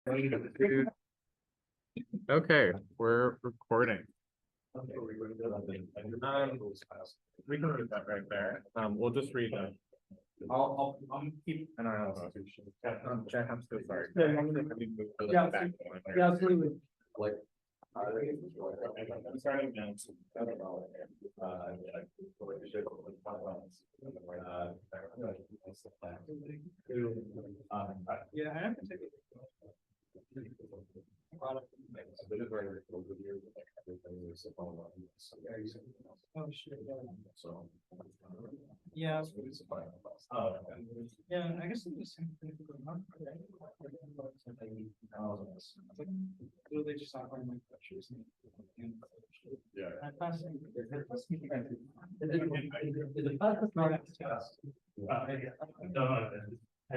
Okay, we're recording. We can read that right there. We'll just read that. I'll keep an eye on it. Jack, I'm so sorry. Yeah, absolutely. Like, I'm starting now. Yeah, I have to take it. Oh, shit. Yeah. Yeah, I guess it's the same thing for the month. Do they just offer my lectures? Yeah. I pass them. Is it not I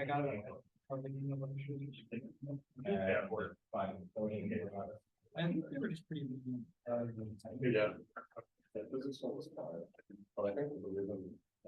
got it. Yeah, we're fine. I think they were just pretty. Yeah. But I think the rhythm. I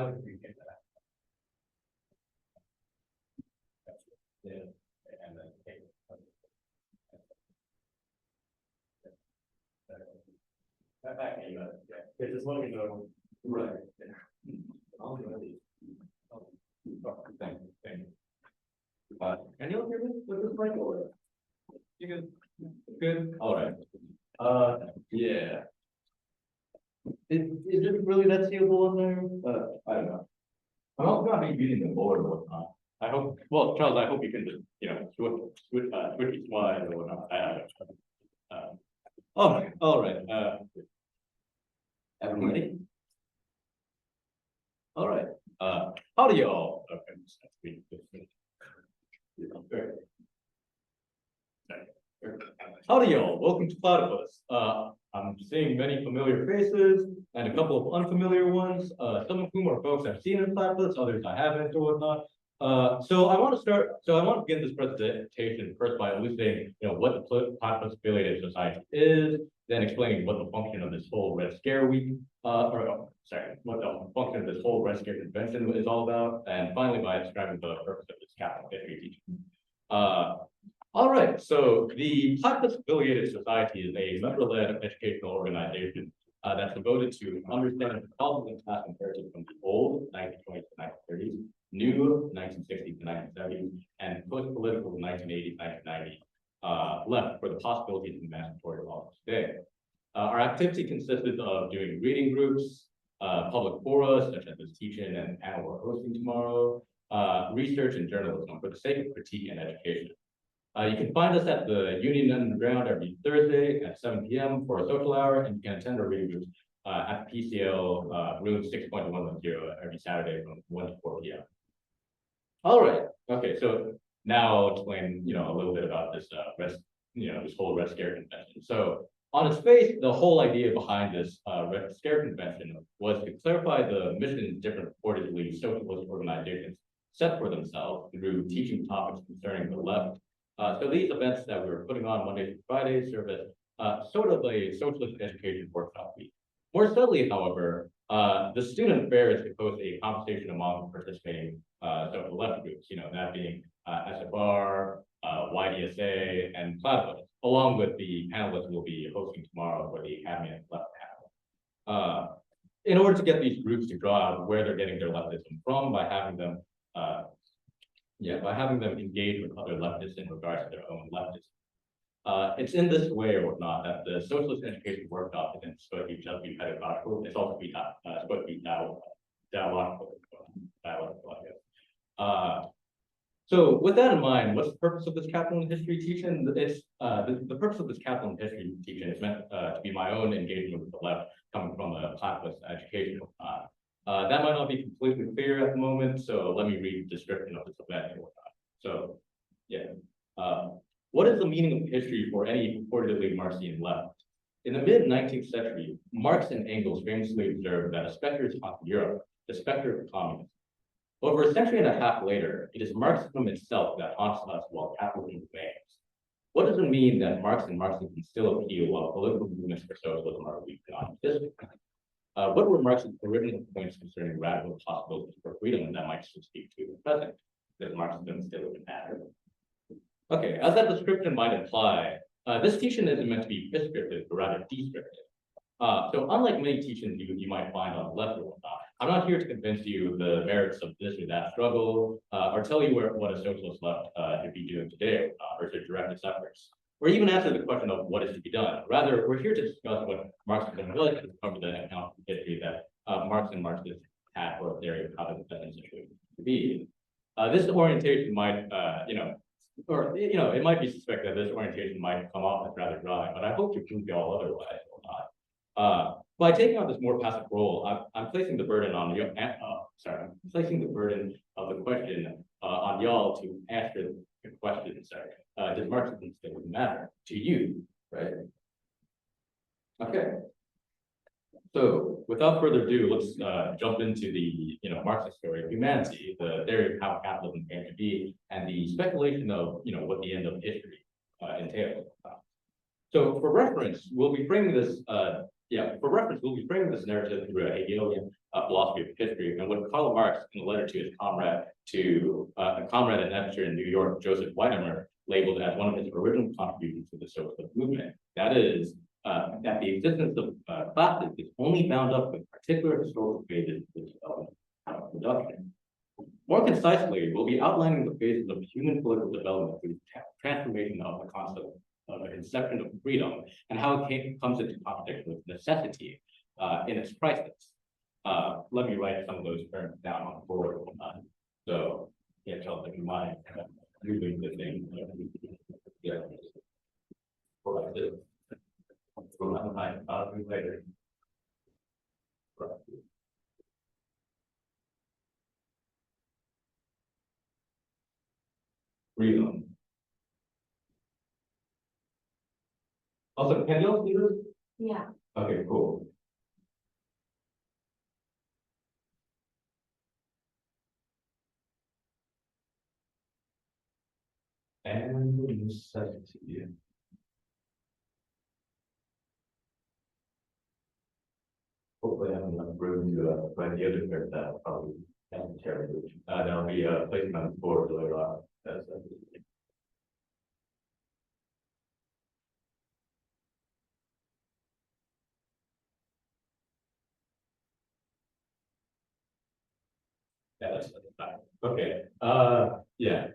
would appreciate that. Yeah, and then yeah, just let me know. Right. Thank you. Can you hear me with this mic or? You good? Good. All right. Yeah. Is it really that seeable in there? I don't know. I'm also gonna be reading the board or whatnot. I hope. Well, Charles, I hope you can just switch your slides or whatnot. All right. Everybody. All right. Howdy, y'all. Okay. Howdy, y'all. Welcome to Platypus. I'm seeing many familiar faces and a couple of unfamiliar ones. Some of whom are folks I've seen in Platypus, others I haven't or whatnot. So I want to begin this presentation first by elucidating, what the Platypus affiliated society is, then explaining what the function of this whole Red Scare week, what the function of this whole Red Scare convention is all about, and finally by describing the purpose of this capital history teaching. All right, so the Platypus Affiliated Society is a member-led educational organization that's devoted to understanding the problems and class imperatives from the old 1920s to 1930s, new 1960s to 1970s, and post-political 1980s, 1990s, left for the possibilities of emancipatory laws today. Our activity consisted of doing reading groups, public fora, such as this teach-in and panel we're hosting tomorrow, research and journalism for the sake of critique and education. You can find us at the Union Underground every Thursday at 7 p.m. for a social hour, and you can attend our reading groups at PCL room 6.110 every Saturday from 1 to 4 p.m. All right. Okay. So now I'll explain, a little bit about this this whole Red Scare convention. So on its face, the whole idea behind this Red Scare convention was to clarify the missions different purportedly socialist organizations set for themselves through teaching topics concerning the left. So these events that we were putting on Monday through Friday serve as sort of a socialist education workshop week. More subtly, however, the student affair is to host a conversation among participating social left groups, that being SFR, YDSA, and Platypus, along with the panelists we'll be hosting tomorrow for the Academy and Left panel. In order to get these groups to draw out where they're getting their leftism from by having them engage with other leftists in regards to their own leftism. It's in this way or whatnot that the socialist education workshop isn't supposed to just be pedagogical, it's also supposed to be dialogical, I guess. So with that in mind, what's the purpose of this capital and history teaching? It's the purpose of this capital and history teaching is meant to be my own engagement with the left, coming from a Platypus educational That might not be completely clear at the moment, so let me read the description of this event and whatnot. So, yeah. What is the meaning of history for any purportedly Marxian left? In the mid-19th century, Marx and Engels famously observed that a spectre is haunting Europe, the spectre of communism. Over a century and a half later, it is Marxism itself that haunts us while capitalism remains. What does it mean that Marx and Marxism still appeal while political movements for socialism are weak beyond history? What were Marx's original points concerning radical possibilities for freedom that might still speak to the present? Does Marxism still even matter? Okay, as that description might imply, this teaching isn't meant to be prescriptive, but rather descriptive. So unlike many teachings you might find on the left or whatnot, I'm not here to convince you the merits of this or that struggle, or tell you what a socialist left should be doing today or should direct its efforts, or even answer the question of what is to be done. Rather, we're here to discuss what Marxism really has cover the account of history that Marx and Marxism had for a theory of how the dependent situation to be. This orientation might, it might be suspected that this orientation might come off as rather dry, but I hope to prove y'all otherwise or not. By taking on this more passive role, I'm placing the burden on you. I'm placing the burden of the question on y'all to answer the question. Does Marxism still matter to you, right? Okay. So, without further ado, let's jump into the Marxist story of humanity, the theory of how capitalism came to be, and the speculation of what the end of history entails. So, for reference, we'll be framing this. We'll be framing this narrative through a Hegelian philosophy of history, and what Karl Marx, in a letter to his comrade, and editor in New York, Joseph Weidemer, labeled as one of his original contributions to the socialist movement. That is, that the existence of classes is only bound up with particular historical phases of the development of production. More concisely, we'll be outlining the phases of human political development through the transformation of the concept of a conception of freedom and how it comes into contradiction with necessity in its crisis. Let me write some of those terms down on the board. So, yeah, tell them you mind using the thing. Yeah. Later. Freedom. Also, can you all see this? Yeah. Okay, cool. And necessity. Hopefully, I have enough room to find the other part that probably necessarily. That'll be placed on the board later on. Yeah, that's fine. Okay. Yeah.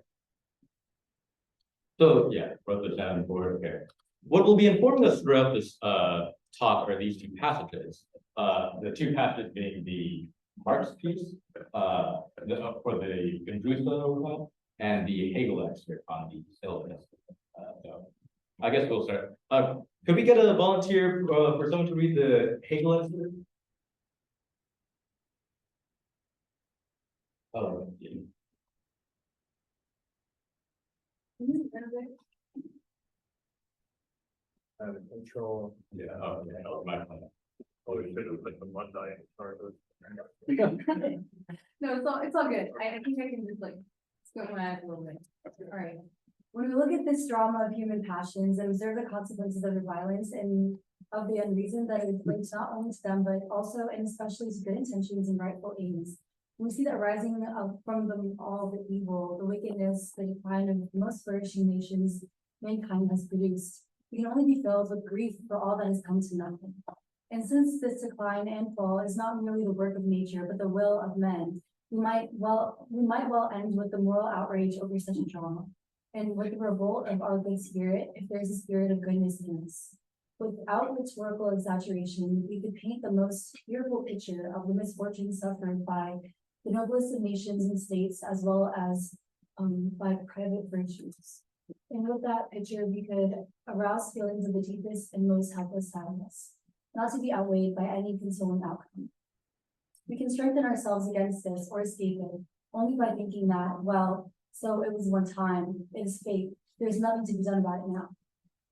So yeah, wrote this down on the board. Okay. What will be informing us throughout this talk are these two passages. The two passages being the Marx piece for the Gendrusa and the Hegel excerpt on the syllabus. So I guess we'll start. Could we get a volunteer for someone to read the Hegel excerpt? Oh, yeah. Control. Yeah. Oh, yeah. Oh, my. Oh, you should have put the one die in front of No, it's all good. I think I can just scope my eyes a little bit. All right. When we look at this drama of human passions and observe the consequences of the violence and of the unreason that is linked not only to them, but also and especially to good intentions and rightful aims, we see that rising up from them all the evil, the wickedness, the decline of the most flourishing nations mankind has produced. We can only be filled with grief for all that has come to nothing. And since this decline and fall is not merely the work of nature, but the will of men, we might well end with the moral outrage over such a drama, and with the revolt of our good spirit, if there's a spirit of goodness in us. Without rhetorical exaggeration, we could paint the most fearful picture of the misfortunes suffered by the noblest of nations and states, as well as by private virtues. And with that picture, we could arouse feelings of the deepest and most helpless sadness, not to be outweighed by any consoling outcome. We can strengthen ourselves against this or escape it only by thinking that, well, so it was one time, it is fate, there's nothing to be done about it now.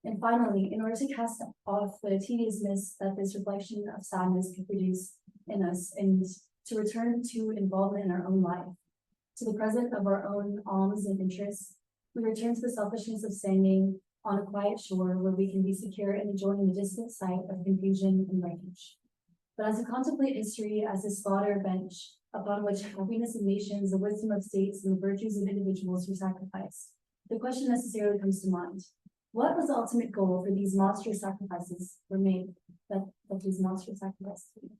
And finally, in order to cast off the tediousness that this reflection of sadness can produce in us and to return to involvement in our own life, to the present of our own alms and interests, we return to the selfishness of standing on a quiet shore where we can be secure and enjoying the distant sight of confusion and wreckage. But as we contemplate history as a slaughter bench upon which happiness of nations, the wisdom of states, and the virtues of individuals were sacrificed, the question necessarily comes to mind. What was the ultimate goal for these monstrous sacrifices were made, that these monstrous sacrifices were made?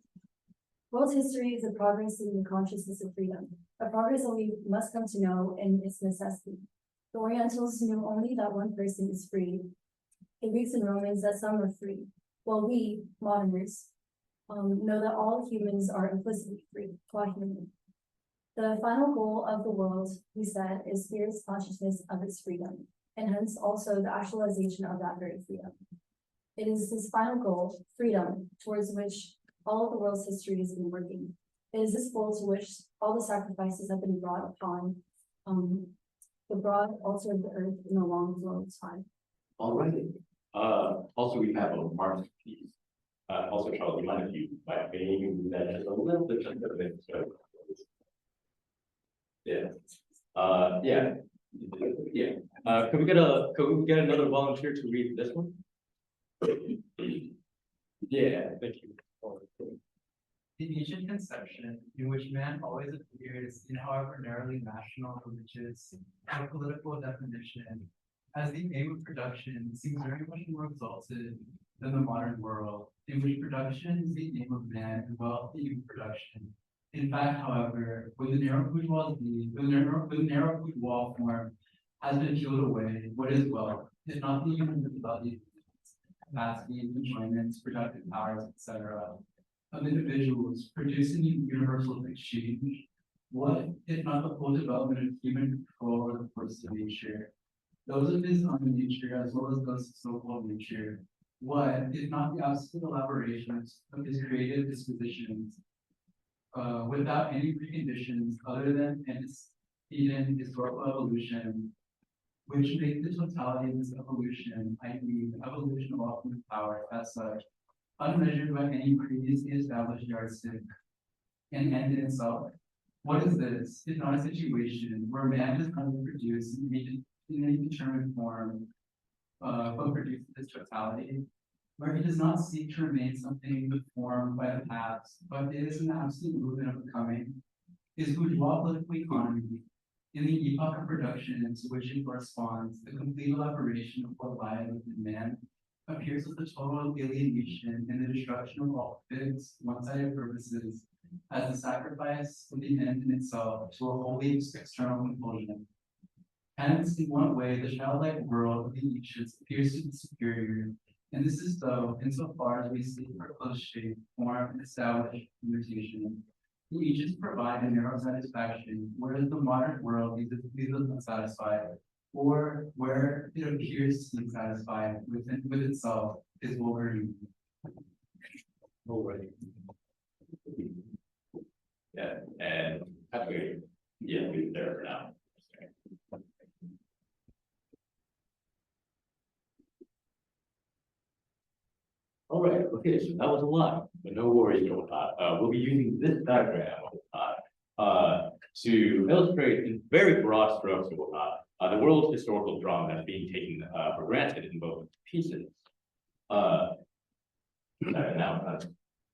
World history is a progress in the consciousness of freedom, a progress that we must come to know in its necessity. The Orientals knew only that one person is free. The Greeks and Romans that some are free, while we, moderners, know that all humans are implicitly free, qua human. The final goal of the world, we said, is spirit's consciousness of its freedom, and hence also the actualization of that very freedom. It is this final goal, freedom, towards which all of the world's history has been working. It is this goal to which all the sacrifices have been brought upon the broad altar of the earth in a long flow of time. All right. Also, we have a Marx piece. Also, Charles, you mind if you might maybe move that just a little bit, just a bit. So, yeah. Could we get another volunteer to read this one? Yeah, thank you. The ancient conception in which man always appears in however narrowly national, religious, or political definition as the aim of production seems very much more exalted than the modern world, in which production is the aim of man and wealth the aim of production. In fact, however, with the narrow bourgeois form has been peeled away, what is wealth, if not the human ability, capacity, enjoyments, productive powers, etc., of individuals producing universal exchange? What, if not the full development of human control over the forces of nature, those of his own nature as well as those of so-called nature? What, if not the absolute elaborations of his creative dispositions, without any preconditions other than antecedent historical evolution, which make the totality of this evolution, i.e., the evolution of all human power as such, unmeasured by any previously established yardstick, and end in itself? What is this, if not a situation where man does not produce in any determined form, but produces its totality, where he does not seek to remain something deformed by the past, but is an absolute movement of becoming? Is bourgeois political economy, in the epoch of production to which it corresponds, the complete elaboration of what lies within man, appears as the total alienation and the destruction of all fixed, one-sided purposes, as the sacrifice of the end in itself to a wholly external compulsion. Hence, in one way, the childlike world of the ancients appears to be superior, and this is so insofar as we seek for close shape, form, and established imitation. The ancients provide a narrow satisfaction, whereas the modern world leaves us unsatisfied, or where it appears to be satisfied with itself is vulgar. Already. Yeah, and actually, yeah, we're there for now. All right, okay, so that was a lot, but no worries, we'll be using this diagram to illustrate in very broad strokes and whatnot, the world's historical drama that's being taken for granted in both pieces. Now,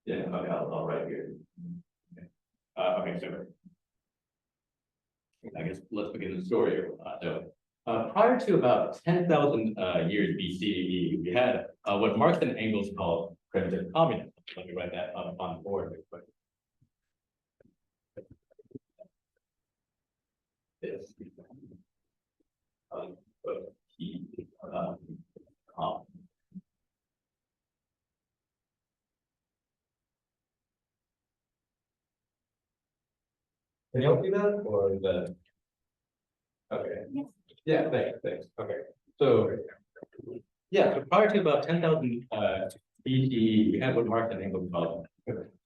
yeah, okay, I'll write here. Okay, so I guess let's begin the story here. Prior to about 10,000 years BCE, we had what Marx and Engels called primitive communism. Let me write that up on the board real quick. This. Can you help me that, or is that? Okay. Yes. Yeah, thanks. Okay. So, yeah, so prior to about 10,000 BCE, we had what Marx and Engels called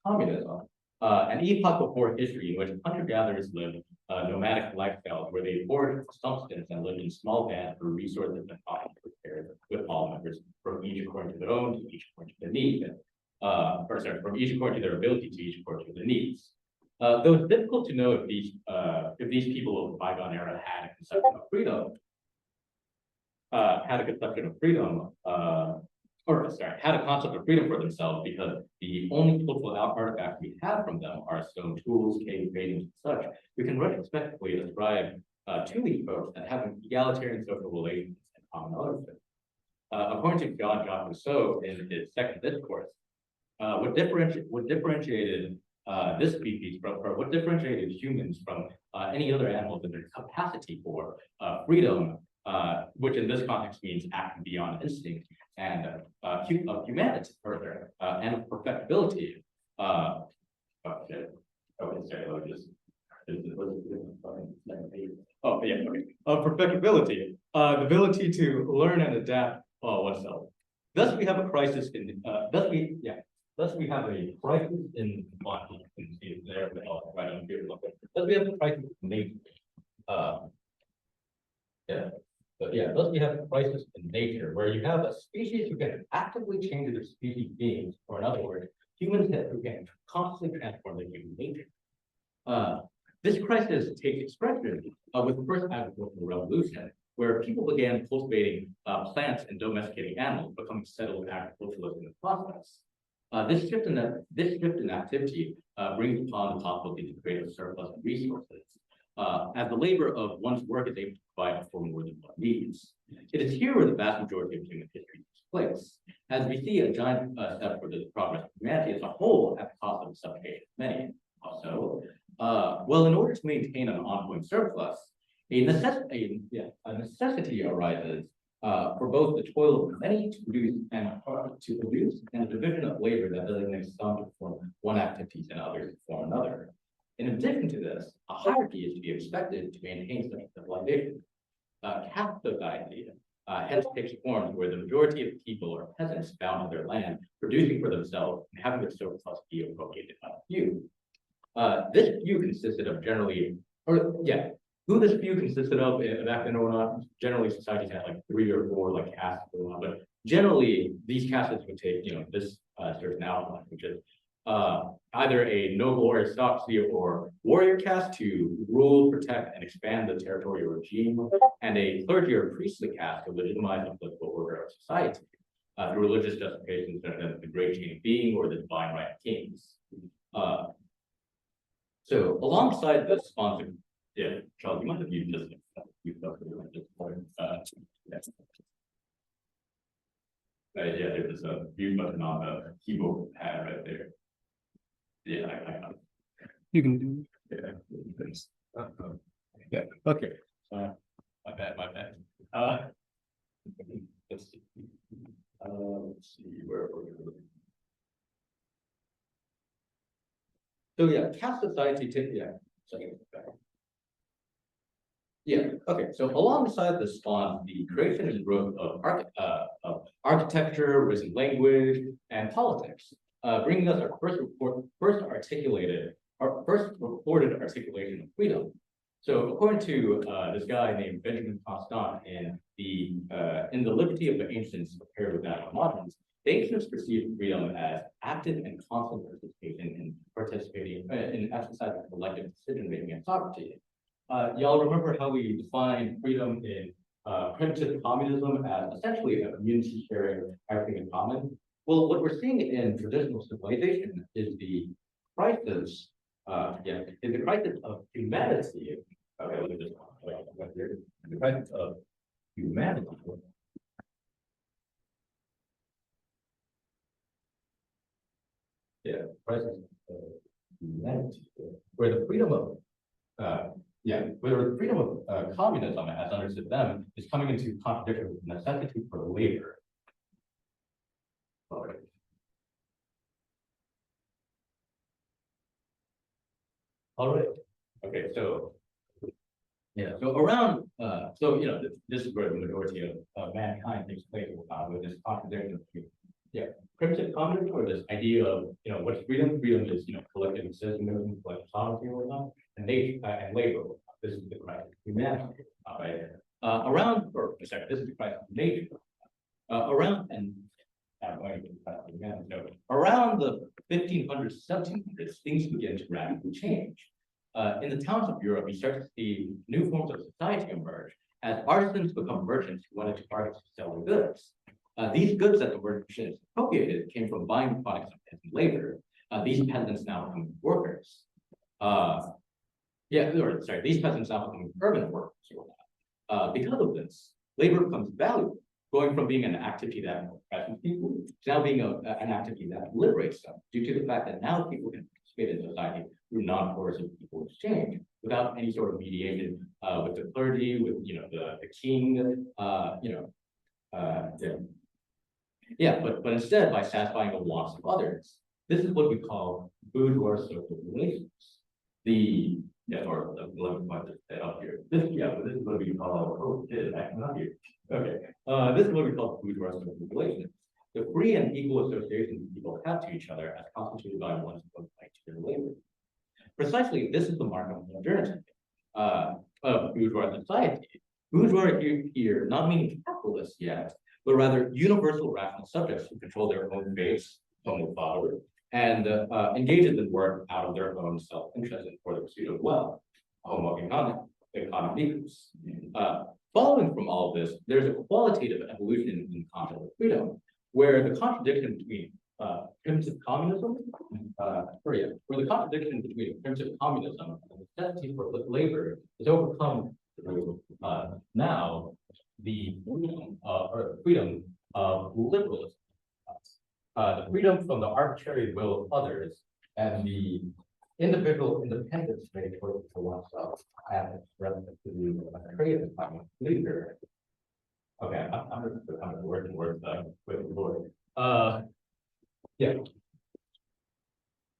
communism. an epoch before history in which hunter-gatherers lived nomadic lifestyles where they foraged for substance and lived in small bands for resources and often prepared with all members from each according to their own, to each according to their needs, or sorry, from each according to their ability to each according to their needs. Though it's difficult to know if these people of the bygone era had a conception of freedom, had a conception of freedom, or sorry, had a concept of freedom for themselves, because the only cultural artifacts we have from them are stone tools, cave paintings, and such. We can retrospectively ascribe to these folks that have egalitarian social relations and common ownership. According to Jean-Jacques Rousseau in his second discourse, what differentiated this species from, or what differentiated humans from any other animals is their capacity for freedom, which in this context means acting beyond instinct, and of humanity further, and of perfectibility. Oh, sorry, let me just. Oh, yeah, okay. Of perfectibility, the ability to learn and adapt oneself. Thus, we have a crisis in. Thus, we have a crisis in body. You can see it there, but right on here. Thus, we have a crisis in nature. Thus we have a crisis in nature, where you have a species who can actively change their species beings, or in other words, humans who can constantly transform their human nature. This crisis takes expression with the first agricultural revolution, where people began cultivating plants and domesticating animals, becoming settled with agriculturalism in the process. This shift in activity brings upon the possibility to create a surplus of resources, as the labor of one's work is able to provide for more than one needs. It is here where the vast majority of human history takes place, as we see a giant step for the progress of humanity as a whole at the cost of the suffocation of many. Also, well, in order to maintain an ongoing surplus, a necessity arises for both the toil of the many to produce and a division of labor that designates some to perform one activity and others to perform another. In addition to this, a hierarchy is to be expected to maintain such civilization. Caste society hence takes forms where the majority of people are peasants bound to their land, producing for themselves and having their surplus be appropriated by a few. This few consisted of who this few consisted of back then or not, generally societies had like 3 or 4 like castes or not, but generally these castes would take, this certain outline, which is either a noble aristocracy or warrior caste to rule, protect, and expand the territorial regime, and a clergy or priestly caste to legitimize the political order of society through religious justifications such as the great chain of being or the divine right of kings. So alongside this sponsor, Charles, you might have used this. There's a view button on the keyboard pad right there. Yeah, I got it. You can do. Yeah. Okay. My bad. Let's see. Let's see where we're going. So caste society okay. So alongside the spawn, the creation and growth of architecture, written language, and politics, bringing us our first recorded articulation of freedom. So according to this guy named Benjamin Constant in the Liberty of the Ancients compared with that of moderns, the ancients perceived freedom as active and constant participation in exercising collective decision-making and sovereignty. Y'all remember how we defined freedom in primitive communism as essentially a community sharing everything in common? Well, what we're seeing in traditional civilization is the crisis, of humanity. Okay, let me just the crisis of humanity. Crisis of humanity, where the freedom of communism, as understood them, is coming into contradiction with the necessity for labor. All right. Okay, so around this is where the majority of mankind takes place with this contradiction between primitive communism, or this idea of, what's freedom? Freedom is, collective decision-making, collective sovereignty, or whatnot, and nature, and labor. This is the crisis of humanity, right? This is the crisis of nature. Around the 1500s, 1700s, things begin to radically change. In the towns of Europe, you start to see new forms of society emerge as artisans become merchants who wanted to market to sell their goods. These goods that the merchants appropriated came from buying products of peasant labor. These peasants now become workers. These peasants now become urban workers. Because of this, labor becomes valuable, going from being an activity that oppresses people to now being an activity that liberates them, due to the fact that now people can participate in society through non-coercive equal exchange without any sort of mediation with the clergy, with the king, but instead by satisfying the wants of others. This is what we call bourgeois social relations. Or the 11 point up here. This is what we call up here. Okay. This is what we call bourgeois social relations. The free and equal associations people have to each other as constituted by one's own right to their labor. Precisely, this is the mark of modernity of bourgeois society. Bourgeois here not meaning capitalists yet, but rather universal rational subjects who control their own fates, homo power, and engages in work out of their own self-interest and for the pursuit of wealth, homo economicus. Following from all of this, there's a qualitative evolution in the concept of freedom, where the contradiction between primitive communism, and the necessity for labor is overcome through now the freedom of liberalism. The freedom from the arbitrary will of others and the individual independence made for oneself and relative to the creative leader. Okay, I'm just kind of working with the Lord.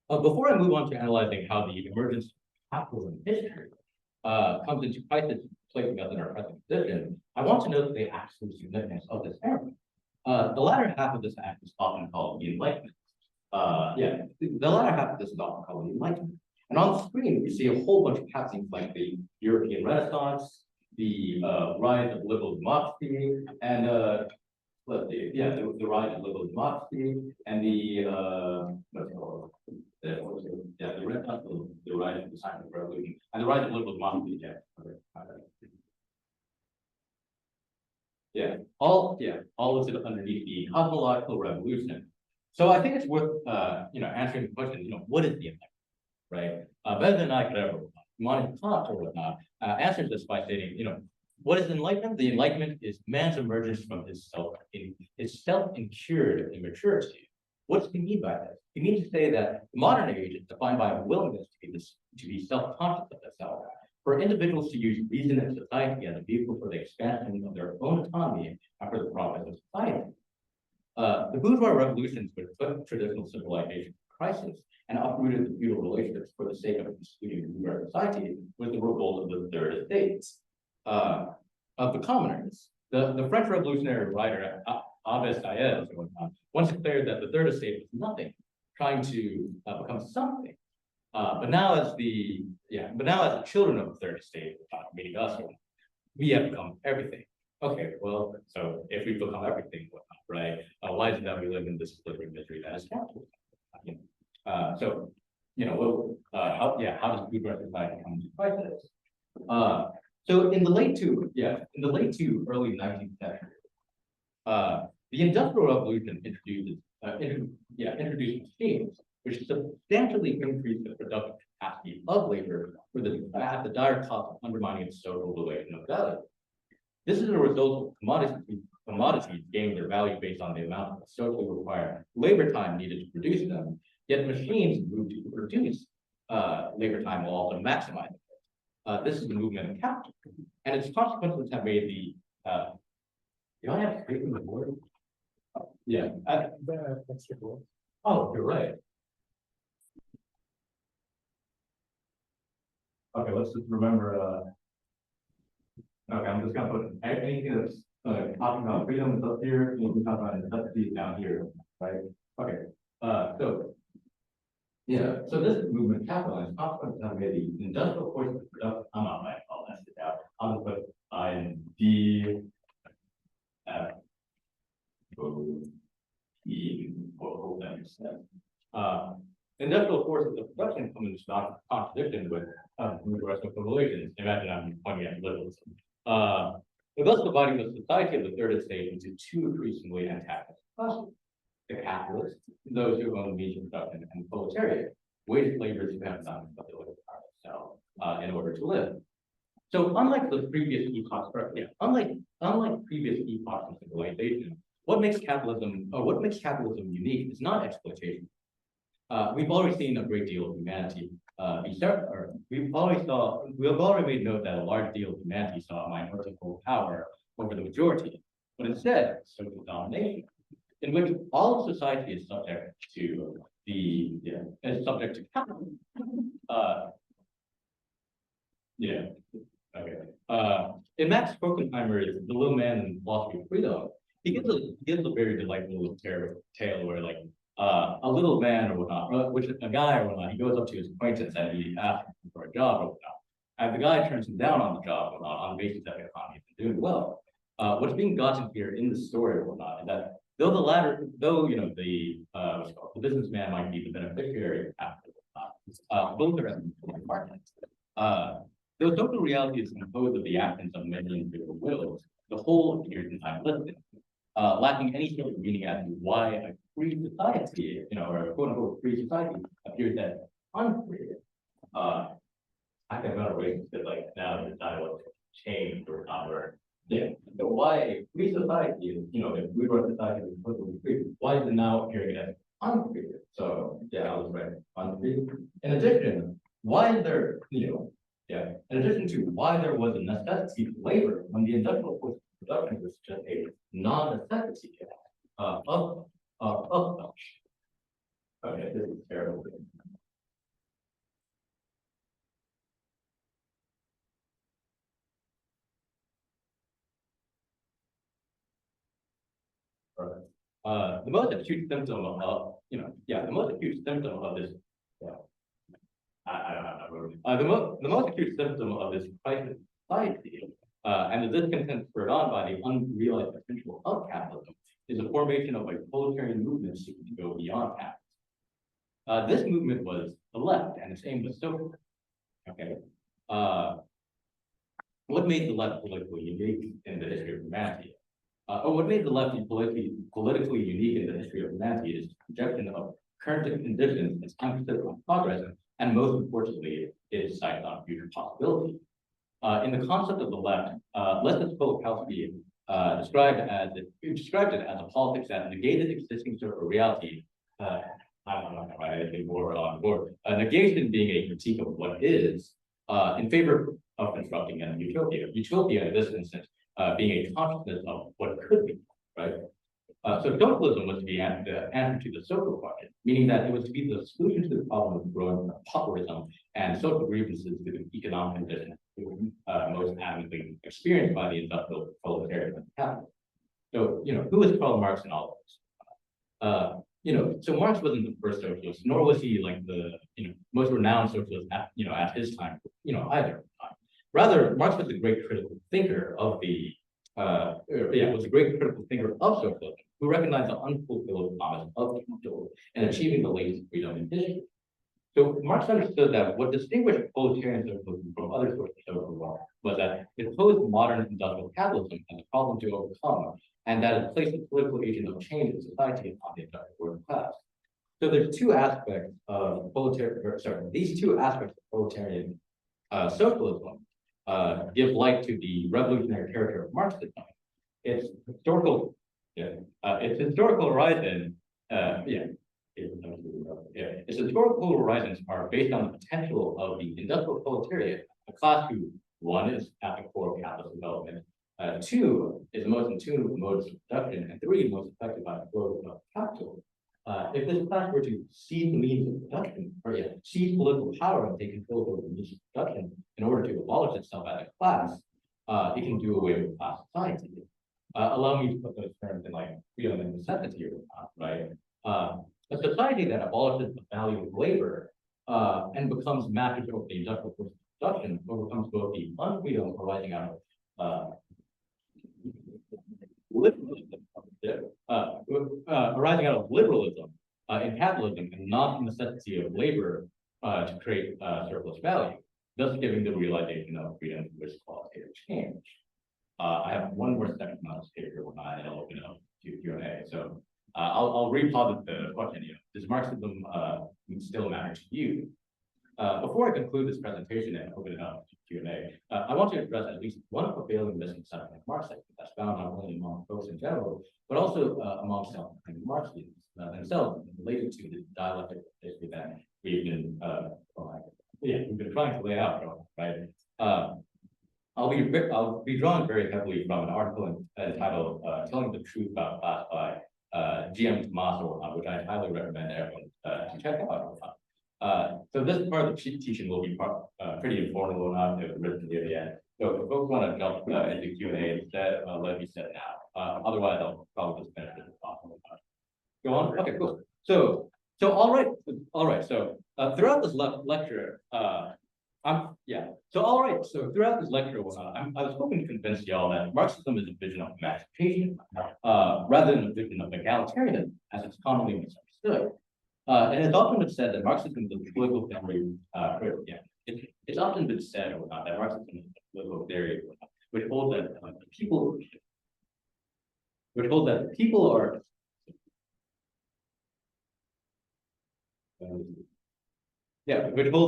Before I move on to analyzing how the emergence of capitalism history comes into crisis, placing us in our present position, I want to note the absolute significance of this era. The latter half of this act is often called the Enlightenment. The latter half of this is often called the Enlightenment. And on the screen, we see a whole bunch of happenings like the European Renaissance, the rise of liberal democracy, and the rise of liberal democracy, and the Renaissance, the rise of the scientific revolution, and the rise of liberal democracy. All is underneath the cosmological revolution. So I think it's worth answering the question, what is the Enlightenment, right? Better than I could ever, Immanuel Kant or whatnot, answers this by stating, what is Enlightenment? The Enlightenment is man's emergence from his self-incurred immaturity. What does he mean by this? He means to say that the modern age is defined by a willingness to be self-conscious of the self, for individuals to use reason and society as a vehicle for the expansion of their own autonomy and for the progress of society. The bourgeois revolutions which put traditional civilization in crisis and uprooted the feudal relationships for the sake of instituting bourgeois society was the revolt of the third estates, of the commoners. The French revolutionary writer Abbé Sieyès once declared that the third estate was nothing, trying to become something. But now as the children of the third estate, meaning us, we have become everything. Okay, well, so if we become everything, right? Why is it that we live in this flickering misery that is capitalism? How does bourgeois society come into crisis? So in the late to early 19th century, the Industrial Revolution introduced machines which substantially increased the productive capacity of labor at the dire cost of undermining its social relation of value. This is a result of commodities gaining their value based on the amount of socially required labor time needed to produce them, yet machines moved to reduce labor time while also maximizing it. This is the movement of capital, and its consequences have made the do I have to speak in the board? Yeah. That's your board. Oh, you're right. Okay, let's just remember. Okay, I'm just gonna put anything that's talking about freedom is up here. We'll be talking about necessity down here. right? Okay, so, yeah, so this movement, capitalism, consequences have made the industrial forces of production, I'm not right, I'll mess it out. I'm gonna put IND, O, E, or that makes sense. Industrial forces of production come into stark contradiction with universal relations. Imagine I'm pointing at liberalism. Thus dividing the society of the third estate into two increasingly antagonist classes. The capitalists, those who own the means of production, and the proletariat, wage laborers who have nothing but the labor power to sell in order to live. So unlike the previous epochs, unlike previous epochs of civilization, what makes capitalism unique is not exploitation. We've already seen a great deal of humanity. We've already made note that a large deal of humanity saw a minority hold power over the majority, but instead social domination, in which all of society is subject to capitalism. In Max Horkheimer's The Little Man and the Philosophy of Freedom, he gives a very delightful tale where like a little man or whatnot, which a guy or whatnot, he goes up to his acquaintance and he asks him for a job or whatnot. And the guy turns him down on the job or whatnot on the basis that the economy is doing well. What's being gotten here in the story or whatnot is that though the businessman might be the beneficiary after both are apartments. Though social reality is composed of the actions of many individual wills, the whole appears in time listed, lacking any sort of meaning as to why a free society, or a quote unquote free society appears as unfree. I can remember ways that like now the dialogue changed or not, or so why a free society is, if we were a society was totally free, why is it now appearing as unfree? So yeah, I was right, unfree. In addition, why is there, in addition to why there was a necessity for labor when the industrial force of production was just a non-necessity of function. Okay, this is terrible. The most acute symptom of, the most acute symptom of this, the most acute symptom of this crisis society, and the discontent spurred on by the unrealized potential of capitalism, is the formation of a proletarian movement seeking to go beyond capitalism. This movement was the left, and its aim was socialism. Okay. What made the left politically unique in the history of humanity? What made the left politically unique in the history of humanity is the projection of current conditions as emphasis on progress, and most importantly, its sight on future possibility. In the concept of the left, leftist Kolakowski described it as a politics that negated existing social reality. I'm not gonna write anything more on board. Negation being a critique of what is, in favor of constructing a utopia. Utopia, in this instance, being a consciousness of what could be, right? So socialism was to be the answer to the social question, meaning that it was to be the solution to the problem of growing pauperism and social grievances to the economic conditions most adamantly experienced by the industrial proletariat and capital. So, who is Karl Marx in all of this? So Marx wasn't the first socialist, nor was he like the most renowned socialist at his time, either. Rather, Marx was a great critical thinker of was a great critical thinker of socialism, who recognized the unfulfilled promise of capital and achieving the latest freedom in history. So Marx understood that what distinguished proletarian socialism from other sorts of socialism was that it posed modern industrial capitalism as a problem to overcome, and that it placed the political agent of change in society on the industrial working class. So there's two aspects of these two aspects of proletarian socialism give light to the revolutionary character of Marxism. Its historical horizon, its historical horizons are based on the potential of the industrial proletariat, a class who, one, is at the core of capitalist development, two, is the most in tune with modes of production, and three, most affected by the growth of capital. If this class were to seize the means of production, or seize political power and take control over the means of production in order to abolish itself as a class, it can do away with class society. Allow me to put those terms in like freedom and necessity or not, right? A society that abolishes the value of labor and becomes masters of the industrial force of production overcomes both the unfreedom arising out of liberalism in capitalism and not the necessity of labor to create surplus value, thus giving the realization of freedom which qualitative change. I have one more section on this paper and I'll open it up to Q&A. So I'll reposit the question. Does Marxism still matter to you? Before I conclude this presentation and open it up to Q&A, I want to address at least one prevailing misconception of Marxism that's found not only among folks in general, but also among self-proclaimed Marxists themselves, related to the dialectic history that we've been trying to lay out, right? I'll be drawing very heavily from an article entitled "Telling the Truth About Class" by GM Tommaso, which I highly recommend everyone to check out. So this part of the teaching will be pretty informal, not written here yet. So if folks want to jump into Q&A instead, let me set now. Otherwise, I'll probably just finish it. Go on. Okay, cool. So all right. So throughout this lecture, So throughout this lecture, I was hoping to convince y'all that Marxism is a vision of emancipation rather than a vision of egalitarianism, as it's commonly misunderstood. And it's often been said that Marxism is a political theory. It's often been said that Marxism is a political theory which holds that people are. Which holds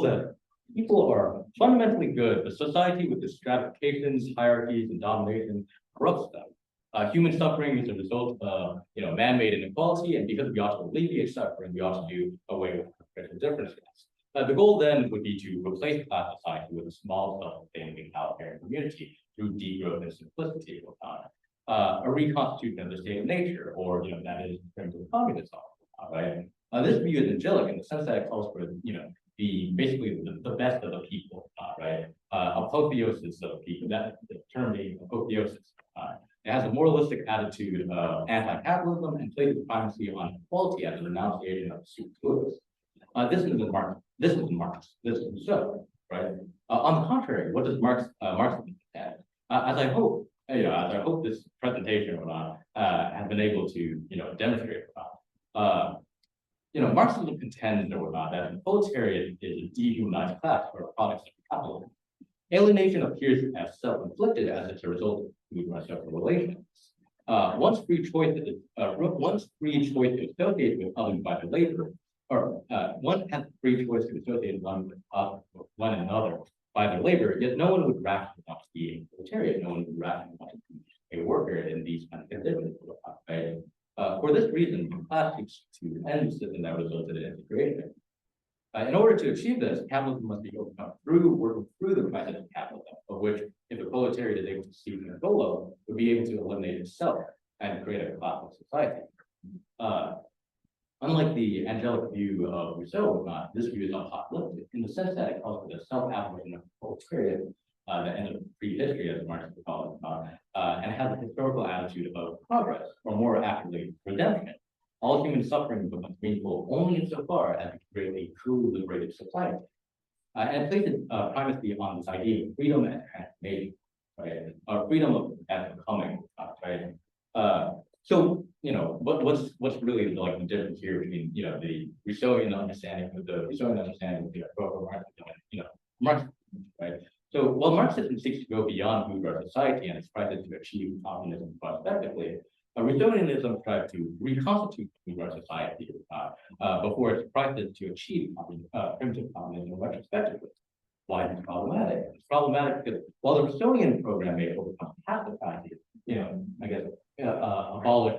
that people are fundamentally good, but society with its stratifications, hierarchies, and domination corrupts them. Human suffering is a result of man-made inequality, and because we ought to alleviate suffering, we ought to do away with racial differences. The goal then would be to replace class society with a small, self-sustaining, egalitarian community through degrowth and simplicity, a reconstitution of the state of nature, or that is in terms of communism, right? This view is angelic in the sense that it calls for basically the best of the people, right? Apotheosis of people. That the term being apotheosis. It has a moralistic attitude of anti-capitalism and places primacy on equality as a renunciation of superfluous. This is Marx. This is so, right? On the contrary, what does Marxism add? As I hope this presentation has been able to demonstrate. Marxism contends that the proletariat is a dehumanized class or products of capitalism. Alienation appears as self-inflicted as it's a result of social relations. Once free choice is associated with others by the labor, or one has free choice to associate one another by their labor, yet no one would rationally want to be a proletariat. No one would rationally want to be a worker in these kind of conditions. Right? For this reason, the class seeks to end the system that resulted in integration. In order to achieve this, capitalism must be overcome working through the crisis of capitalism, of which, if the proletariat is able to see control of, would be able to eliminate itself and create a classless society. Unlike the angelic view of Rousseau, this view is apocalyptic in the sense that it calls for the self-abolition of the proletariat, the end of prehistory, as Marx would call it, and has a historical attitude of progress, or more accurately, redemption. All human suffering becomes meaningful only insofar as we create a truly liberated society. And places primacy on this idea of freedom and transformation, right? Freedom as becoming, right? So what's really the difference here between the Rousseauian understanding of Marxism, right? So while Marxism seeks to go beyond bourgeois society and is tries to achieve communism prospectively, Rousseauianism strives to reconstitute bourgeois society before it's tries to achieve primitive communism retrospectively. Why is it problematic? It's problematic because while the Rousseauian program may overcome half the society, abolish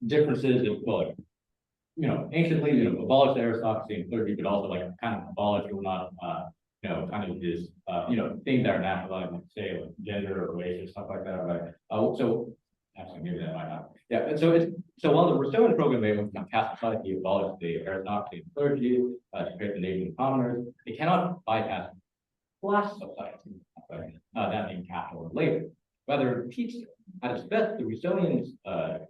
differences in anciently, abolish the aristocracy and clergy, but also kind of abolish or not kind of this things that are nationalized, say gender or race or stuff like that, right? So actually maybe that might not. Yeah, and so while the Rousseauian program may overcome caste society, abolish the aristocracy and clergy to create the nation of commoners, it cannot bypass class society, right? That being capital and labor. Rather, it teaches, at its best, the Rousseauians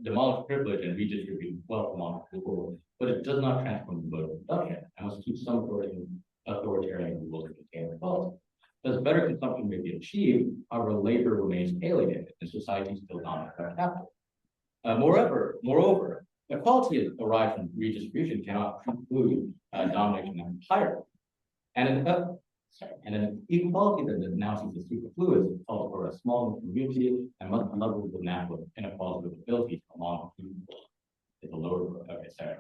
demolish privilege and redistribute wealth among people, but it does not transform the mode of production and must keep some authoritarian rules to contain equality. Thus, better consumption may be achieved, however, labor remains alienated and society still dominated by capital. Moreover, equality derived from redistribution cannot preclude domination and hierarchy. And an equality that denounces the superfluous calls for a small community and must level the natural inequality of abilities among people. It's a lower, okay, sorry.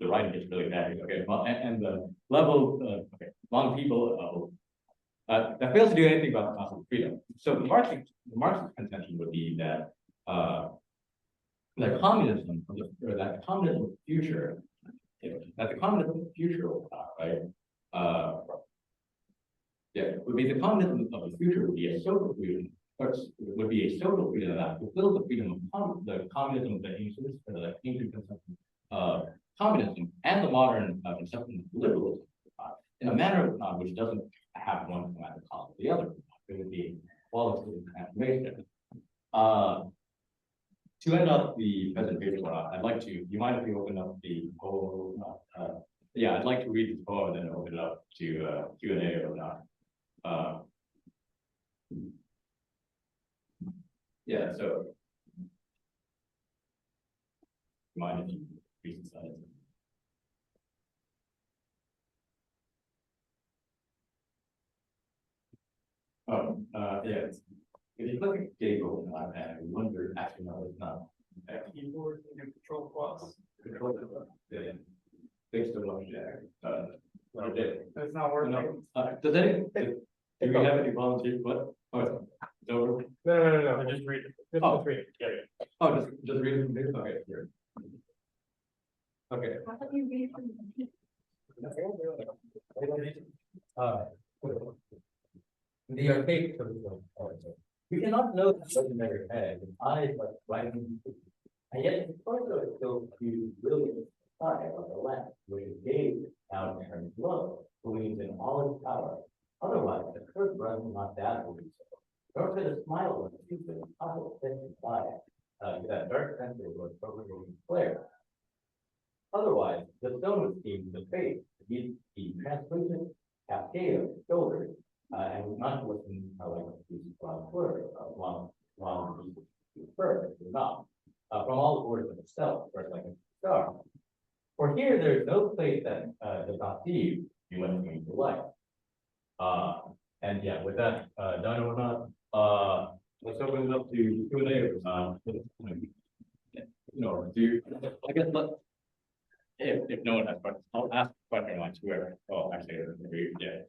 The writing gets really bad. Okay, well, and the level, okay, among people that fails to do anything about the concept of freedom. So the Marxist contention would be that that communism of the future, that the communism of the future will right? Would be the communism of the future would be a social freedom, or would be a social freedom that fulfills the freedom of the communism of the ancient conception of communism and the modern conception of liberalism in a manner which doesn't have one come at the cost of the other. It would be qualitative transformation. To end up the presentation, I'd like to, do you mind if we open up the poll? Yeah, I'd like to read the poem and then open it up to Q&A or not. Yeah, so. Mind if you read the slides? Yeah. If you click a table on that, I wonder, actually, no, it's not. Keyboard and control plus. Control plus. Yeah. Thanks so much, Jack. It's not working. Does anyone, do we have any volunteers? What? Oh, it's over? No. Just read it. Oh. Read it. Yeah. Oh, just read it from here? Okay, here. Okay. How about you read from The archaic you cannot know the doesn't never head, and eyes like writing, and yet it's also still to really eye on the left, which is gaze out and turns low, believes in all its power. Otherwise, the curved breath will not dab will be so. Nor could a smile on the future possible fit imply that dark center was appropriately flare. Otherwise, the stone would seem the face, the translucent cascade of shoulders. And not listen like these words while first not from all the words of itself, first like a star. For here there's no place that does not see you when it comes to life. And yeah, with that done or not, let's open it up to Q&A. I guess if no one has questions, I'll ask a question on Twitter. Oh, actually, yeah.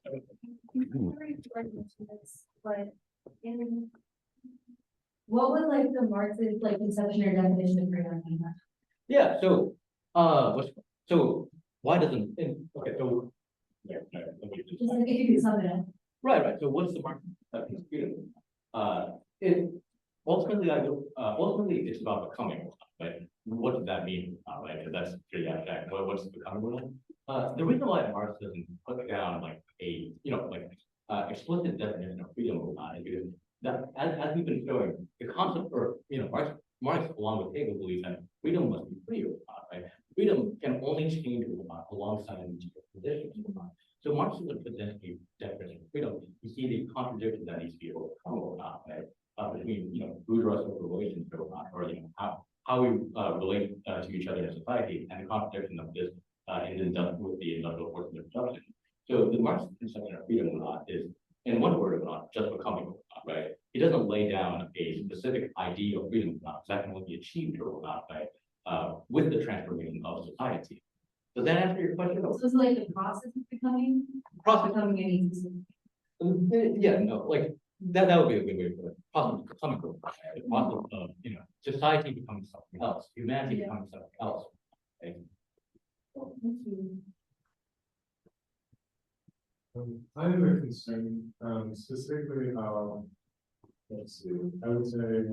But in what would like the Marxist like conception or definition of freedom mean? Yeah. So, so why doesn't okay? So, yeah. Just like if you could sum it up. Right. So, what's the Marxist freedom? It ultimately, ultimately, it's about becoming. Right? What does that mean? Right? Because that's pretty abstract. What's becoming? The reason why Marx doesn't put down like a explicit definition of freedom is because that, as we've been showing, the concept for Marx along with Hegel believes that freedom must be free or not, right? Freedom can only change alongside conditions. So Marx doesn't present a definition of freedom. You see the contradiction that needs to be overcome or not, right? Between bourgeois social relations or not, or how we relate to each other in society, and the contradiction of this with the industrial forces of production. So the Marxist conception of freedom is, in one word, not just becoming, right? He doesn't lay down a specific idea of freedom that can only be achieved or not, right? With the transformation of society. Does that answer your question? So it's like the process of becoming becoming anything. Yeah, no, like that would be a good way to put it. Process of becoming, the process of society becoming something else, humanity becoming something else. Okay? Thank you. I have a concern, specifically about, let's see, I would say,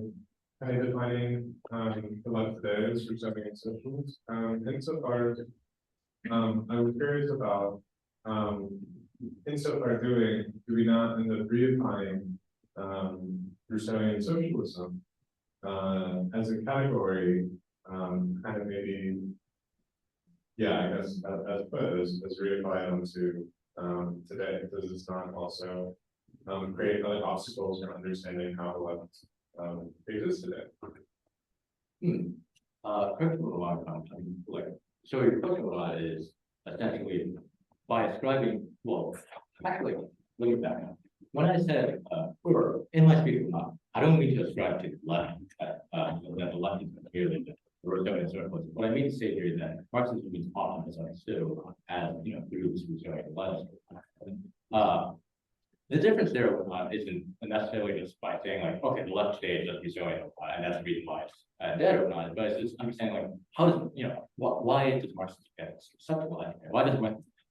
kind of defining the left today as presenting in socials. Insofar as I was curious about insofar do we not end up redefining Rousseauian socialism, as a category, kind of maybe, yeah, I guess, as put, as reified onto, today, does this not also, create other obstacles for understanding how the left, exists today? Question a lot of times, like, so your question a lot is essentially by ascribing, well, actually, let me back up. When I said, or in my speech, I don't mean to ascribe to the left, that the left is clearly the Rousseauian socialism. What I mean to say here is that Marxism is often misunderstood as, groups who show the left. The difference there isn't necessarily just by saying like, okay, the left today is just Rousseauian, and that's the reason why it's dead or not, but it's just understanding like, how does, why does Marxism get conceptualized?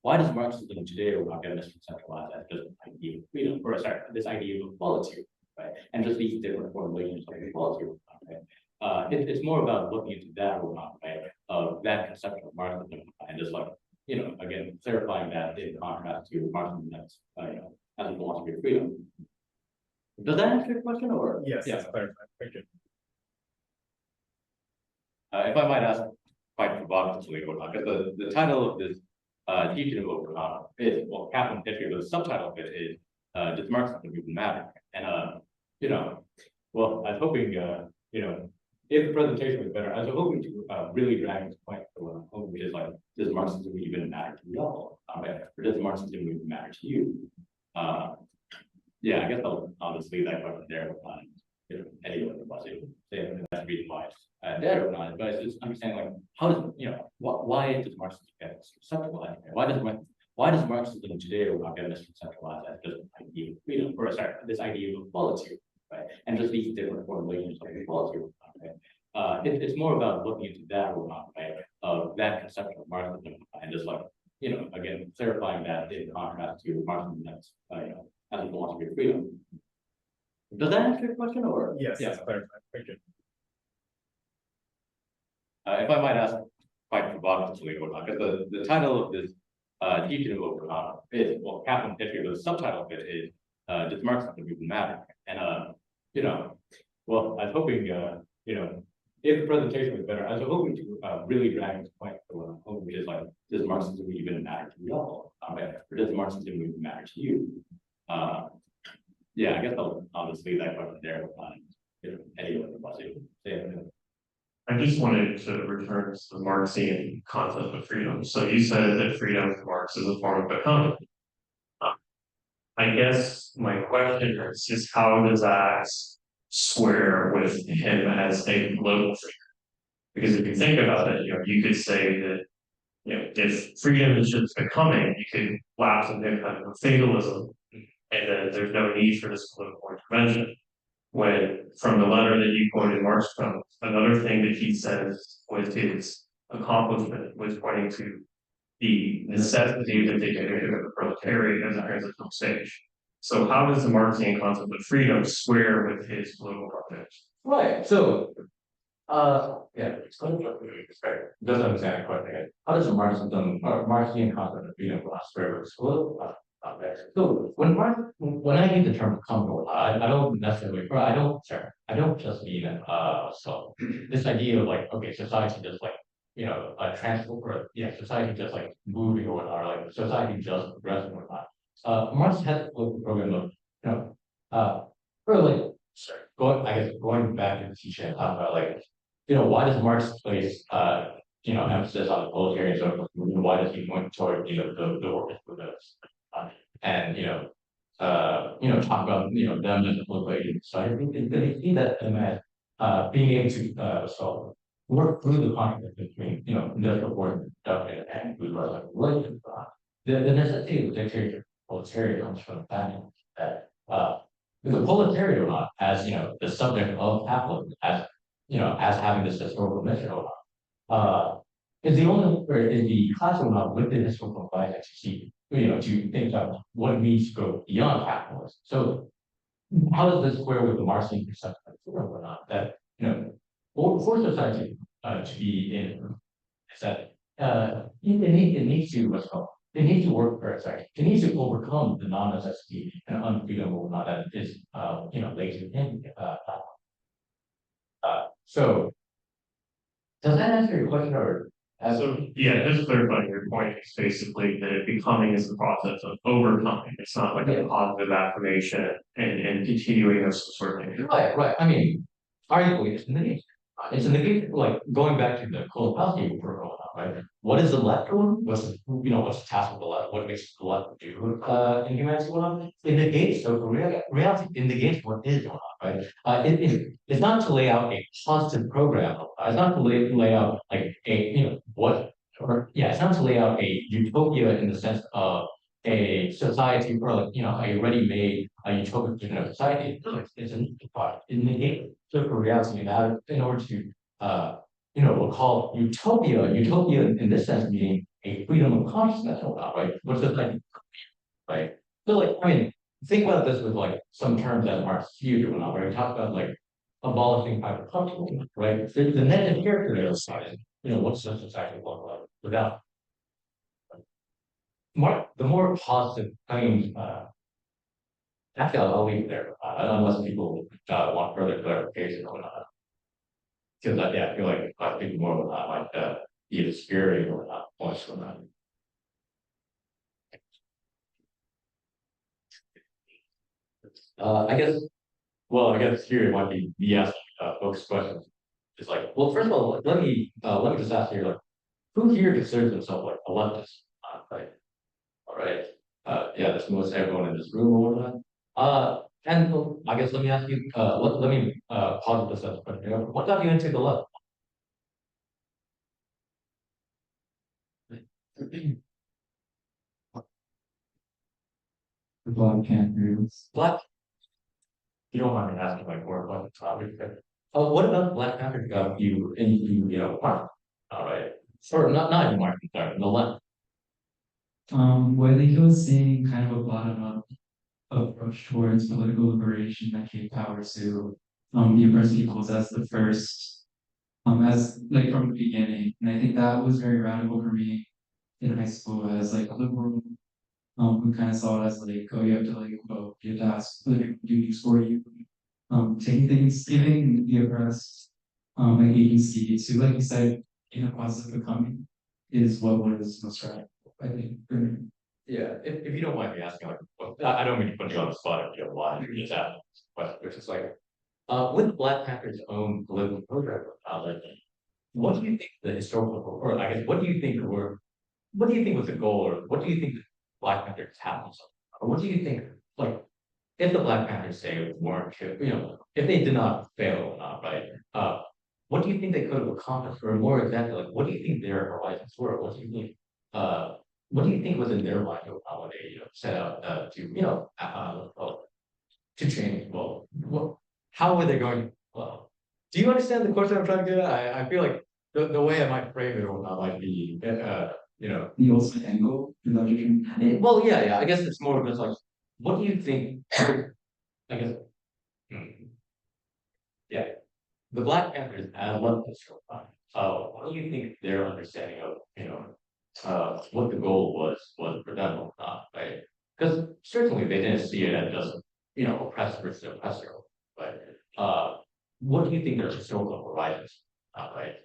Why does Marxism today get misconceptualized as just an idea of freedom, or sorry, this idea of equality, right? And just these different formulations of equality, right? It's more about looking into that or not, right? Of that conception of Marxism, and just like, again, clarifying that in contrast to Marxism that's, as a philosophy of freedom. Does that answer your question, or? Yes, Yeah. clarified. Thank you. If I might ask quite provocatively, because the title of this teaching book is, well, Capital History, but the subtitle of it is, does Marxism even matter? And, well, I was hoping, if the presentation was better, I was hoping to really drag this point to what I'm hoping, which is like, does Marxism even matter to you all? Or does Marxism even matter to you? Yeah, I guess I'll just leave that question there. Anyone wants to say that's the reason why it's dead or not, but it's just understanding like, how does, why does Marxism get conceptualized? Why does Marxism today get misconceptualized as just an idea of freedom, or sorry, this idea of equality, right? And just these different formulations of equality, right? It's more about looking into that or not, right? Of that conception of Marxism, and just like, again, clarifying that in contrast to Marxism that's, as a philosophy of freedom. Does that answer your question, or? Yes, Yeah. clarified. Thank you. If I might ask quite provocatively, because the title of this teaching book is, well, Capital History, but the subtitle of it is, does Marxism even matter? And, well, I was hoping, if the presentation was better, I was hoping to really drag this point to what I'm hoping, which is like, does Marxism even matter to you all? Or does Marxism even matter to you? Yeah, I guess I'll just leave that question there. Anyone wants to say anything. I just wanted to return to the Marxian concept of freedom. So you said that freedom for Marx is a form of becoming. I guess my question is just how does that square with him as a political figure? Because if you think about it, you could say that, if freedom is just becoming, you could lapse into kind of fatalism, and then there's no need for this political intervention. When from the letter that you quoted Marx from, another thing that he says with his accomplishment was pointing to the necessity that they created of the proletariat as a transitional stage. So how does the Marxian concept of freedom square with his political projects? Right. So, yeah, it's kind of doesn't understand the question. How does the Marxian concept of freedom square with political? So when I use the term comfortable, I don't necessarily, or I don't just mean so this idea of like, okay, society just like, a transfer, or society just like moving or whatnot, or like society just progressing or whatnot. Marx has a program of, or like, going back to the teaching and talking about like, why does Marx place emphasis on the proletarian social movement? Why does he point toward the workers' movements? And talk about them as a political agent. So I think they see that them as being able to work through the conflict between industrial force production and food relations. The necessity of dictatorship proletariat comes from the fact that the proletariat or not as the subject of capitalism as having this historical mission or not. Is the only, or is the class or not with the historical bias that you see, to think about what it means to go beyond capitalism. So how does this square with the Marxian perception of freedom or not? That, for society to be in, is that it needs to, what's called, it needs to work for a second. It needs to overcome the non-necessity and unfreedom or not that is, latent in. So does that answer your question or? So, yeah, just clarifying your point is basically that becoming is the process of overcoming. It's not like a positive affirmation and continuing of some sort of thing. Right. I mean, arguably, it's negation. It's a negation, like going back to the Kolakowski work, right? What is the left doing? What's the task of the left? What makes the left do in humanity? It negates. So reality, it negates what is going on, right? It's not to lay out a positive program. It's not to lay out like a it's not to lay out a utopia in the sense of a society or like a ready-made utopian society. No, it's a product. It negates social reality in order to we'll call utopia in this sense meaning a freedom of consciousness or not, right? What's the like, right? So like I mean, think about this with like some terms that Marx used or not, right? We talk about like abolishing private property, right? The negative character there is what's the society look like without the more positive claims, actually, I'll leave it there, unless people want further clarification or not. Because I feel like I think more of that might be obscuring or not points from that. I guess here might be yes, folks' questions. It's like, well, first of all, let me just ask here, like, who here considers themselves like a leftist? Right. All right. Yeah, that's most everyone in this room or whatnot. And I guess let me ask you, let me posit this as a question. What got you into the left? The Black Panthers. Black. You don't mind me asking like more about the topic. What about Black Panther got you into Marx? All right. Or not even Marx, sorry, the left. Well, I think it was seeing kind of a bottom-up approach towards political liberation that gave power to the oppressed peoples as the first, as like from the beginning. And I think that was very radical for me in high school as like a liberal, who kind of saw it as like, oh, you have to like vote, you have to ask other people to do things for you. Taking things, giving the oppressed like agency to, like you said, in a process of becoming is what was most radical, I think, for me. Yeah, if you don't mind me asking, like, I don't mean to put you on the spot if you don't mind, you just ask, but which is like, with Black Panther's own political program, like, what do you think the historical, or I guess, what do you think was the goal, or what do you think the Black Panthers happened, or what do you think, like, if the Black Panthers say weren't, if they did not fail, right? What do you think they could have accomplished, or more exactly, like, what do you think their horizons were? What do you think was in their mind when they set out to change? Well, how were they going? Well, do you understand the question I'm trying to get at? I feel like the way I might frame it or not might be, The ultimate angle, is that what you're trying? well, yeah. I guess it's more of just like, what do you think? I guess, yeah, the Black Panthers as leftists. What do you think their understanding of what the goal was for them or not, right? Because certainly they didn't see it as just oppressor versus oppressor, but what do you think their historical horizons, right?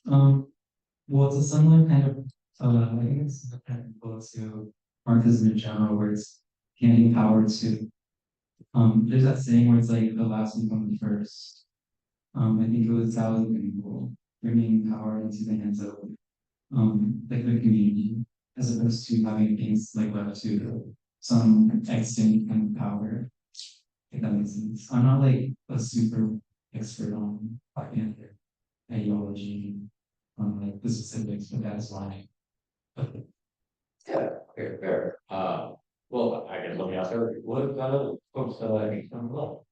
Well, it's a similar kind of, I think it's kind of close to Marxism in general, where it's handing power to, there's that saying where it's like the last will come first. I think it was Taoism and Engels, bringing power into the hands of, like the community, as opposed to having things like left to some extent kind of power, if that makes sense. I'm not like a super expert on Black Panther ideology, on like the specifics, but that's why. Yeah, okay, fair. Well, I guess let me ask her, what about folks from left?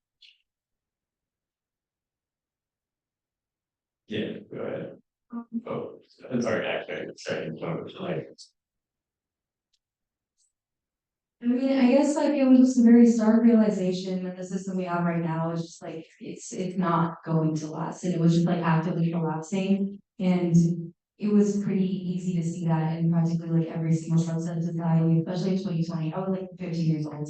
Yeah, go ahead. Oh, sorry, actually, I mean, I guess like it was just a very stark realization that the system we have right now is just like it's not going to last, and it was just like actively collapsing. And it was pretty easy to see that in practically like every single subset of society, especially in 2020. I was like 15 years old,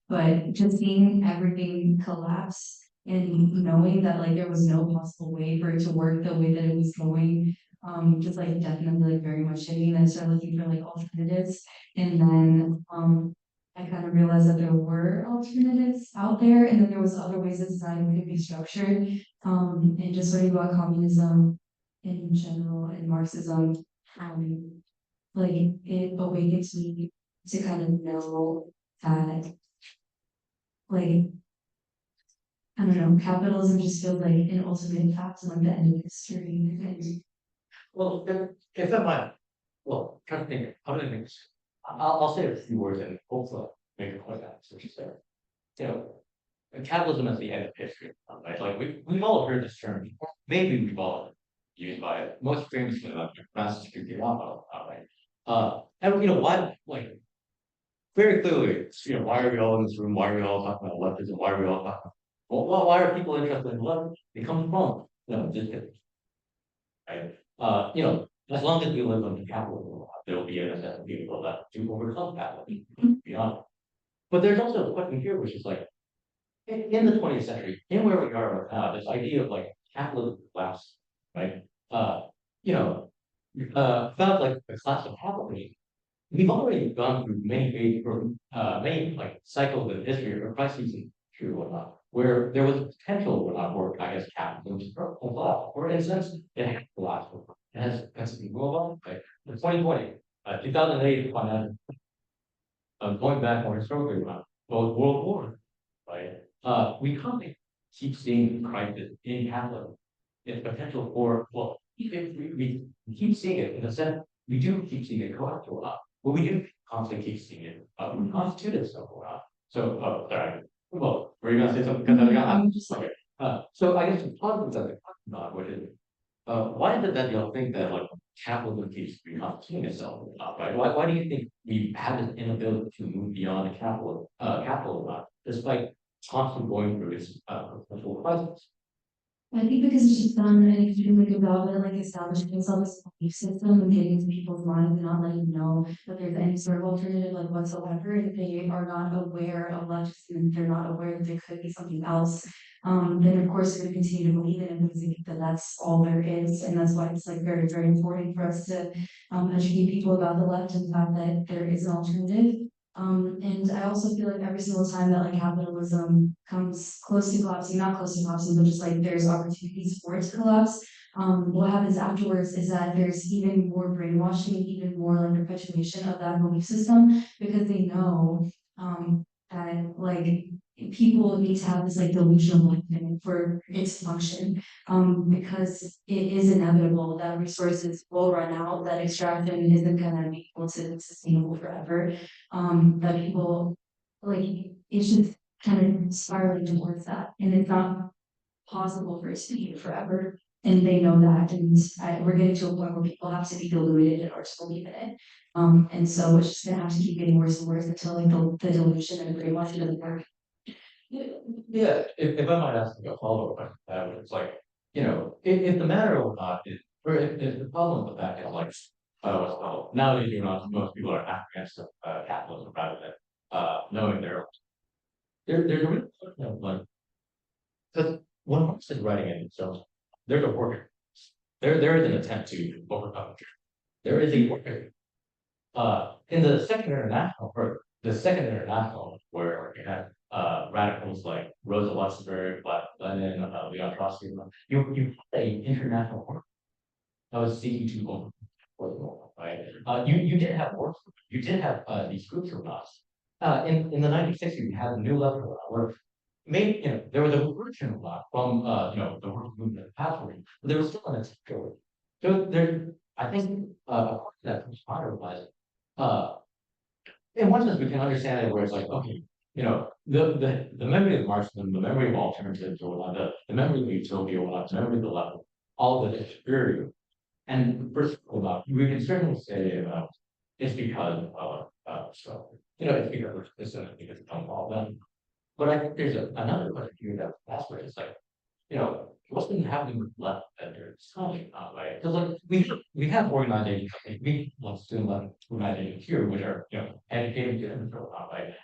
but just seeing everything collapse and knowing that like there was no possible way for it to work the way that it was going, just like definitely like very much hit me. And I started looking for like alternatives, and then I kind of realized that there were alternatives out there, and then there was other ways that society could be structured. And just learning about communism in general and Marxism, like it awakens me to kind of know that, like, I don't know, capitalism just feels like an ultimate fact and like the end of history. And Well, if that might, well, trying to think, how do I make this? I'll say a few words and hopefully make a point out of what you said. You know, capitalism is the end of history, right? Like we've all heard this term before. Maybe we've all used by it. Most famously, like Francis Fukuyama, right? And you know why? Like very clearly, you know, why are we all in this room? Why are we all talking about leftism? Why are we all talking? Well, why are people interested in left? It comes from this, right? You know, as long as we live under capitalism, there will be a necessity for left to overcome capitalism. Beyond, but there's also a question here, which is like in the 20th century, in where we are right now, this idea of like capitalism collapse, right? You know, about like the class of capitalism. We've already gone through many phases or many like cycles of history or crises in history or whatnot, where there was a potential for I guess capitalism to collapse, or in a sense it has collapsed. It has to move on. Like in 2020, 2008 financial, going back more historically, both world wars, right? We constantly keep seeing the crisis in capitalism. Its potential for well, if we keep seeing it in a sense, we do keep seeing it collapse a lot. But we do constantly keep seeing it constitute itself a lot. So, sorry. Well, were you gonna say something? Because I'm just like, okay. So I guess the positive that they're talking about, which is, why is it that y'all think that like capitalism keeps reconstituting itself, right? Why do you think we have this inability to move beyond the capitalism, despite constantly going through its potential crisis? I think because it's just done an extremely good job at like establishing itself as a belief system and getting into people's minds and not letting you know that there's any sort of alternative like whatsoever. If they are not aware of leftism and they're not aware that there could be something else, then of course they're going to continue to believe in it because they think that that's all there is. And that's why it's like very, very important for us to educate people about the left and the fact that there is an alternative. And I also feel like every single time that like capitalism comes close to collapsing, not close to collapsing, but just like there's opportunities for it to collapse, what happens afterwards is that there's even more brainwashing, even more like perpetuation of that belief system because they know that like people need to have this like delusional belief for it to function because it is inevitable that resources will run out, that extraction isn't gonna be able to sustainable forever. That people like it's just kind of spiraling towards that, and it's not possible for it to be forever. And they know that, and we're getting to a point where people have to be deluded in order to believe in it. And so it's just gonna have to keep getting worse and worse until like the delusion and the brainwashing doesn't work. Yeah, if I might ask a follow-up question, it's like, you know, if the matter or not is, or if the problem with that is like, what's it called? Nowadays, you know, most people are acting against capitalism rather than knowing there's a real question of like, because when Marx is writing it himself, there's a worker. There is an attempt to overcome it. There is a worker. In the Second International, or the Second International, where you had radicals like Rosa Luxemburg, Lenin, Leon Trotsky, you had an international work that was seeking to overcome war, right? You did have work. You did have these groups of us. In the 1960s, you had a new level where maybe you know there was a version of that from you know the work movement pathway, but there was still an attempt to it. So there, I think that comes part of was in one sense, we can understand it where it's like, okay, you know, the memory of Marxism, the memory of alternatives, or the memory of utopia, or the memory of the level, all of it is superior. And first of all, we can certainly say it's because of so, you know, it's because it's all them. But I think there's another question here that's which is like, you know, what's been happening with left that they're talking about, right? Because like we have organizations, like we let's do like organizations here, which are educated and so on, right?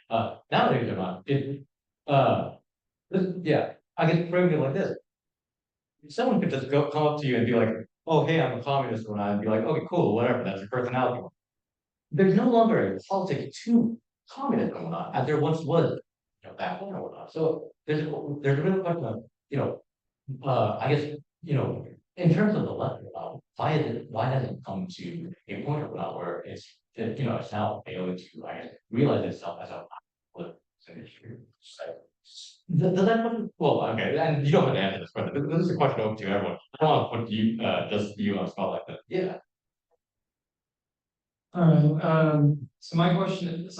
Nowadays they're not. Yeah, I can frame it like this. Someone could just come up to you and be like, "Oh, hey, I'm a communist," and be like, "Okay, cool, whatever. That's your personality." There's no longer a politics to communism or not, as there once was, back then or not. So there's a real question of, I guess, in terms of the left, why has it come to a point where it's now failing to, I guess, realize itself as a political issue. Does that question, well, okay, and you don't have to answer this question. This is a question open to everyone. I don't want to put you, just you on a spot like that. Yeah. All right, so my question is,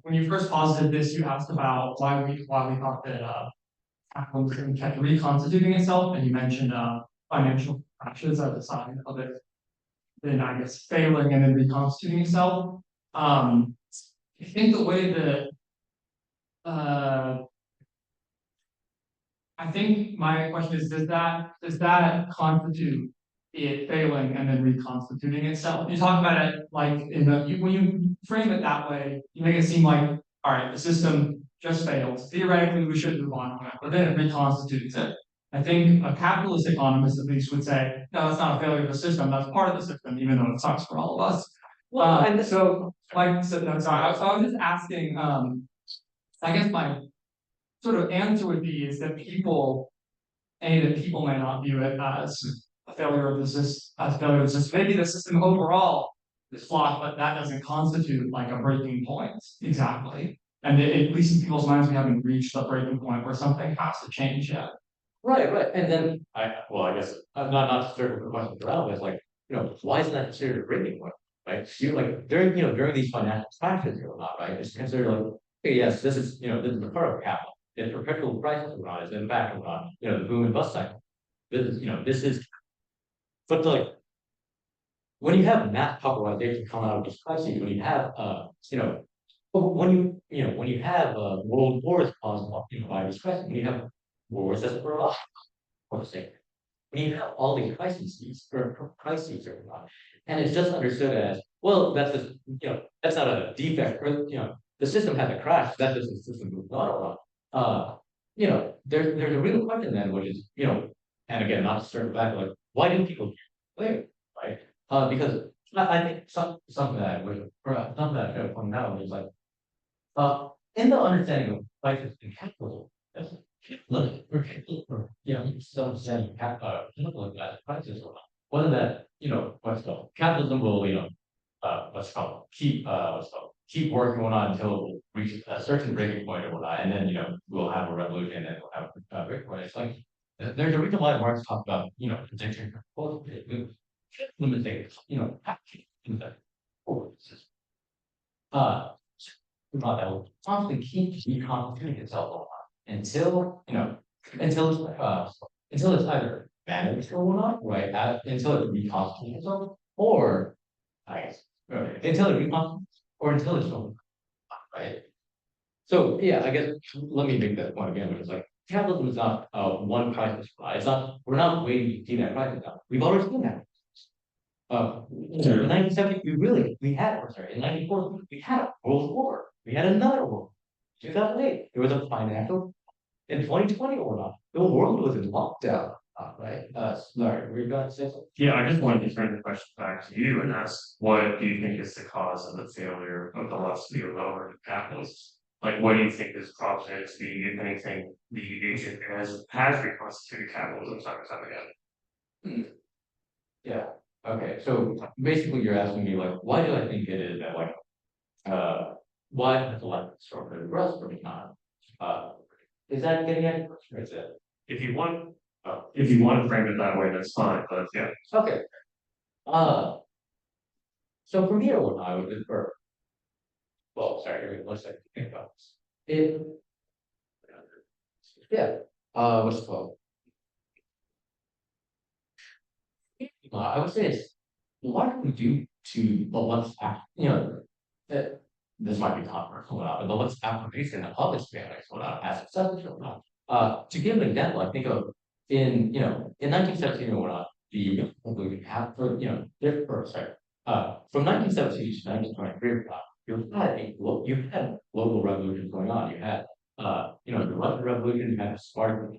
when you first posited this, you asked about why we thought that, capitalism kept reconstituting itself, and you mentioned, financial crashes at the sign of it, then I guess failing and then reconstituting itself. I think the way that, I think my question is, does that constitute it failing and then reconstituting itself? You talk about it like when you frame it that way, you make it seem like, all right, the system just failed. Theoretically, we should move on from it, but then it reconstitutes it. I think a capitalist economist at least would say, no, that's not a failure of the system. That's part of the system, even though it sucks for all of us. Well, no, sorry. So I was just asking. I guess my sort of answer would be is that people may not view it as a failure of the system. Maybe the system overall is flawed, but that doesn't constitute like a breaking point exactly. And at least in people's minds, we haven't reached the breaking point where something has to change yet. Right. And then I guess I'm not to circle the question around, but it's like, why isn't that considered a breaking point? Right? You like during these financial crashes or not, right? It's considered like, okay, yes, this is a part of capital. It's perpetual crisis or not, it's in fact or not, the boom and bust cycle. This is but like when you have mass popularization come out of this crisis, when you have when you have world wars caused by this crisis, when you have wars that's for us, for sake. When you have all these crises or not, and it's just understood as well, that's just that's not a defect, or the system had a crash, that's just the system moved on. There's a real question then, which is, and again, not to circle back, like, why do people play, right? Because I think something that something that I try to point out is like, in the understanding of crisis and capitalism, some understanding capitalism as a crisis or not, whether that, what's called capitalism will, keep working on until it reaches a certain breaking point or whatnot, and then we'll have a revolution and we'll have a breaking point. It's like there's a reason why Marx talked about protection limiting that will constantly keep reconstituting itself until until it's either managed or whatnot, right? Until it reconstitutes itself, or I guess until it reconstitutes, or until it's over, right? So yeah, I guess let me make that point again, which is like capitalism is not one crisis. It's not. We're not waiting to see that crisis now. We've already seen that. In 1970, we had, or sorry, in 94, we had a world war. We had another war. 2008, there was a financial. In 2020 or not, the world was in lockdown. Right? Sorry, we're going to say something. Yeah, I just wanted to turn the question back to you and ask, what do you think is the cause of the failure of the left to be lower to capitalists? Like, what do you think is causing it to be, if anything, the agent has reconstituted capitalism time and time again? Yeah. Okay. So basically, you're asking me like, why do I think it is that like, why has the left sort of regressed or not? Is that getting at your question, or is it? If you want to frame it that way, that's fine. But yeah. Okay. So from here, what I would infer. Well, sorry, let's think about this. What's it called? I would say it's largely due to the left's this might be controversial, but the left's application of Hispanics as a subject, To give an example, I think of in 1917 or whatnot, the we have for sorry, from 1917 to 1923, you had global revolutions going on. You had the Russian Revolution, you had the Spartan,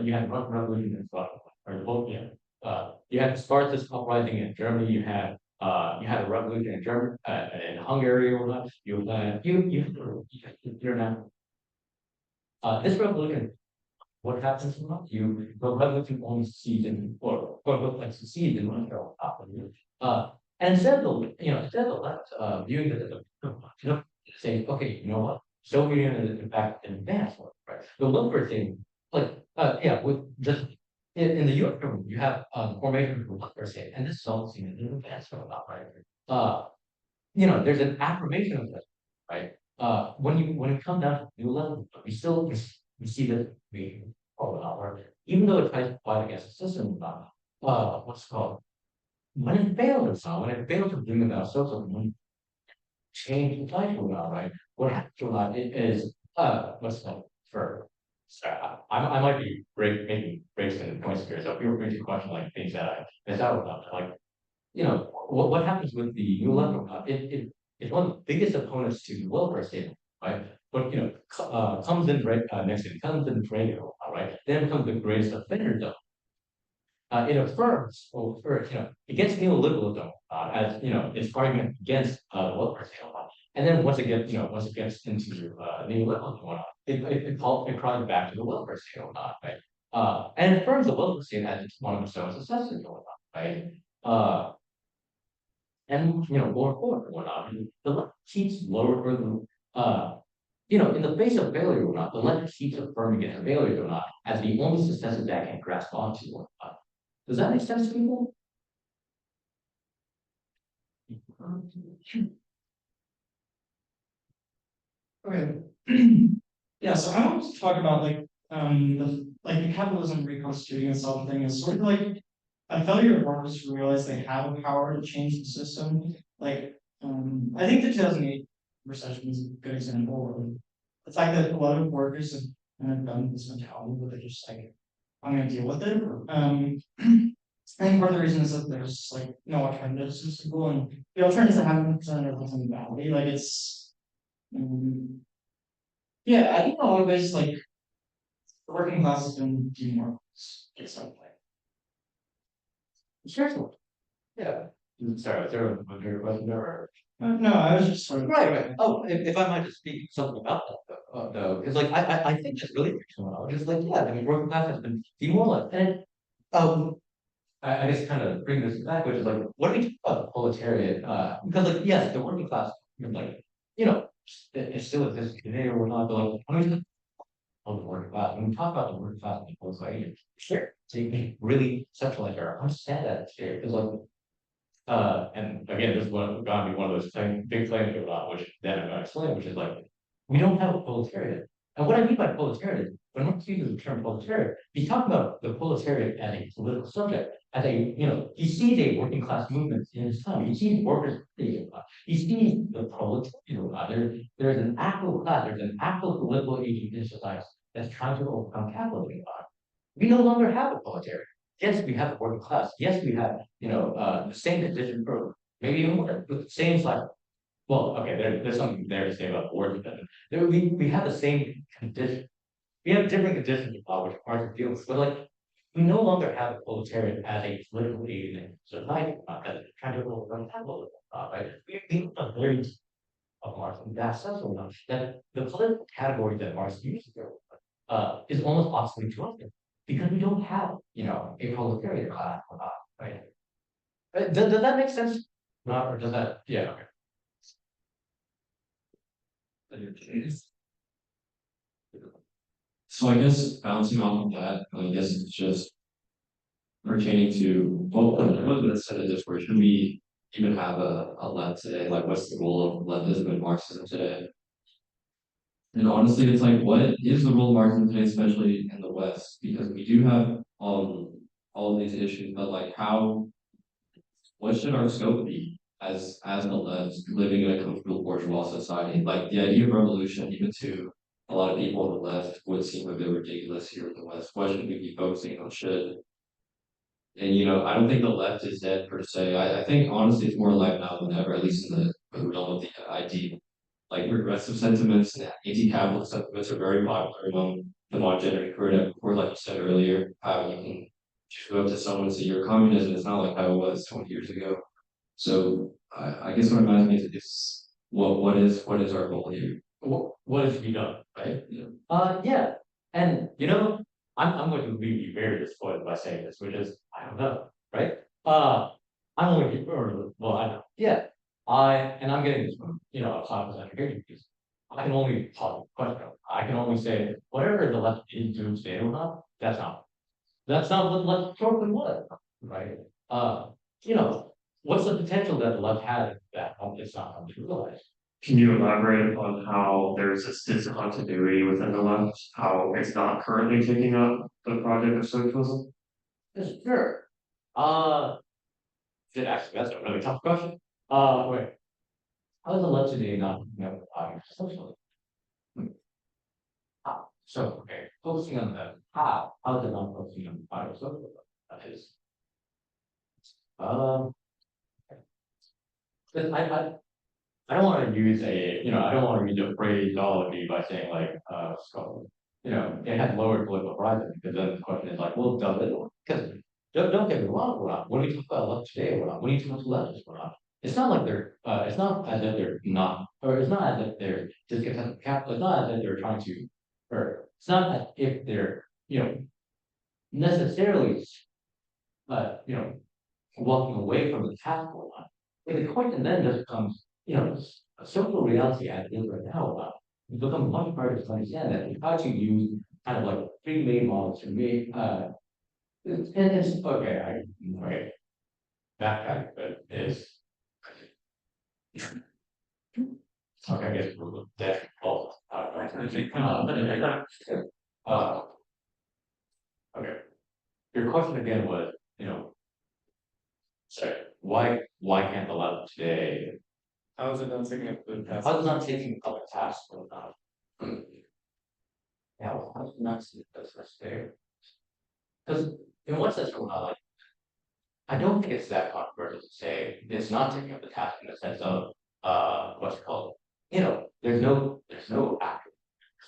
you had the Russian Revolution in Russia, or both, you had the Spartacist uprising in Germany. You had a revolution in Germany, in Hungary or whatnot. You're now. This revolution, what happens from that? The revolution only succeeds in, or quote unquote, like succeeds in Russia or and instead of the left viewing it as saying, okay, you know what, Soviet Union is in fact an advanced one, right? The welfare thing, like with just in the U.S. government, you have the formation of the welfare state, and this is all seen as an advancement of that, right? There's an affirmation of this, right? When it comes down to the new level, we see that we even though it tries to fight against the system, what's it called? When it failed to bring about socialism, change the title now, right? What happens to that is what's that for? Sorry, I might be making breaks in points here, so if you're going to question like things that I miss out about, like what happens with the new level? It's one of the biggest opponents to the welfare state, right? But comes in right next to it, comes in radio, right? Then becomes the greatest offender though. It affirms, or it gets neoliberalism as its argument against welfare state, and then once it gets into neoliberalism, it crawls back to the welfare state, right? And it affirms the welfare state as it's one of its own successors, right? And going forward, whatnot, the left keeps lower for the in the face of failure or not, the left keeps affirming its failure or not as the only successes that can grasp onto or not. Does that make sense to people? Okay. Yeah, so I want to talk about the capitalism reconstituting itself thing is sort of like a failure of workers who realize they have a power to change the system. I think the 2008 recession is a good example of the fact that a lot of workers have kind of done this mentality where they're just like, I'm gonna deal with it. I think part of the reason is that there's like no alternatives to school, and the alternatives that haven't presented everything badly. Like it's I think a lot of ways like the working class has been demoralized in some way. Sure. Yeah. Sorry, was there a question there? No, I was just sort of Right. Oh, if I might just speak something about that though, because like I think that's really interesting. Just like I mean, working class has been demoralized, and I guess kind of bring this back, which is like, what do we talk about the proletariat? Because like yes, the working class, like it still exists today or whatnot, but like when we talk about the working class, when we talk about the working class and the proletariat, sure, so you can really centralize or understand that here, because like. And again, this is going to be one of those big claims about which then I'm going to explain, which is like, we don't have a proletariat. And what I mean by proletariat, when Marx uses the term proletariat, he's talking about the proletariat as a political subject, as he sees a working class movement in his time. He sees workers, he sees the proletariat. There's an actual class, there's an actual political agent in society that's trying to overcome capitalism. We no longer have a proletariat. Yes, we have the working class. Yes, we have, the same condition for maybe even more, but the same like, well, okay, there's something there to say about the working condition. We have the same condition. We have different conditions of law which are dealing with, but like we no longer have the proletariat as a political agent in society, as trying to overcome capitalism. Right? We are very of Marx in that sense or not, that the political category that Marx uses is almost obsolete to us. Because we don't have, a proletariat class, right? Does that make sense? Not, or does that? Yeah. Okay. So I guess bouncing off of that, I guess it's just pertaining to, well, let's set it this way, should we even have a left today? Like, what's the role of leftism and Marxism today? And honestly, it's like, what is the role of Marxism today, especially in the West? Because we do have all of these issues, but like, what should our scope be as the left living in a comfortable bourgeois society? Like the idea of revolution, even to a lot of people on the left would seem a bit ridiculous here in the West. Why should we be focusing on shit? And I don't think the left is dead per se. I think honestly it's more alive now than ever, at least in the realm of the ID. Like regressive sentiments and anti-capitalist sentiments are very popular among the modern generation. Or like you said earlier, how you can just go up to someone and say you're a communist, and it's not like how it was 20 years ago. So I guess what I'm asking is what is our goal here? What is to be done, right? Yeah, and I'm going to be very disappointed by saying this, which is I don't know, right? I'm only or well, I know, yeah. I'm getting this from outside of education because I can only talk question. I can only say whatever the left is doing today or not, that's not what the left historically was, right? Uh, you know, what's the potential that the left had that it's not come to realize? Can you elaborate on how there's this discontinuity within the left, how it's not currently taking up the project of socialism? Yes, sure. That's a really tough question. Wait. How is the left today not socialism? How? So, okay, focusing on the how is it not focusing on the socialism? That is, um, but I don't want to use I don't want to use a phraseology by saying like, so, it has lower political horizon because then the question is like, well, does it? Because don't get me wrong, we're not. When we talk about left today, we're not. When you talk about leftists, we're not. It's not like it's not as if they're not, or it's not as if they're discontent with capital. It's not as if they're trying to, or it's not as if they're, necessarily, walking away from the task or not. But the question then just becomes, a social reality as it is right now, it becomes much harder to understand that and how to use kind of like three main models to make, and it's okay, okay. Backpack, but is okay, I guess we're dead. Uh, okay. Your question again was, sorry, why can't the left today? How is it not taking up the task? How is it not taking up a task or not? Yeah, well, how is it not taking that's fair? Because in what sense we're not like, I don't think it's that controversial to say it's not taking up the task in the sense of what's it called, there's no active,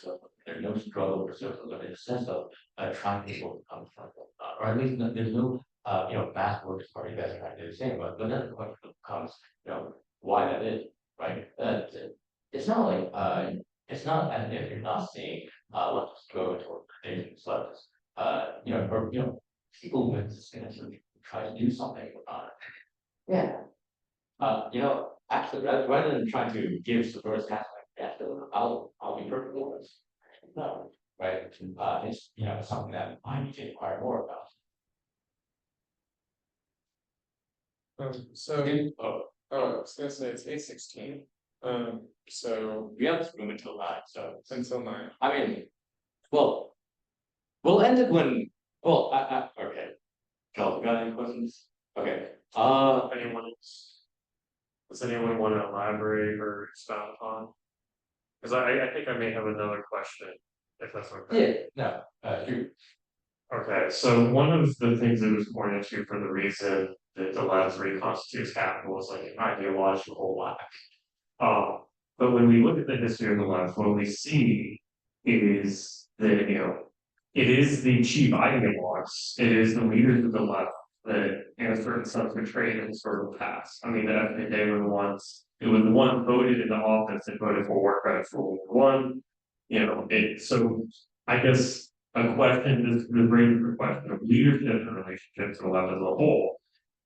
so there's no struggle for socialism in the sense of trying to overcome struggle, or at least there's no mass workers party that's trying to do the same, but then the question becomes, why that is, right? It's not like it's not as if you're not seeing let's go toward predictions, let's or people with this kind of try to do something about it. Yeah. Actually, rather than trying to give the first half like that, I'll be perfectly honest. No, right? It's something that I need to inquire more about. So, Oh, I was gonna say it's 8:16. So we have this room until 9, so until 9. I mean, well, we'll end it when. Well, okay. Cal, got any questions? Okay. Does anyone want to elaborate or expound upon? Because I think I may have another question, if that's okay. Yeah. No. Shoot. Okay, so one of the things that was pointed to for the reason that the left reconstitutes capital is like an ideological lack. But when we look at the history of the left, what we see is that it is the chief ideologues, it is the leaders of the left that in a certain sense betrayed in sort of past. I mean, that they were the ones, it was the one voted into office that voted for war credit for World War I. So I guess a question is the greater question of leadership and relationships to the left as a whole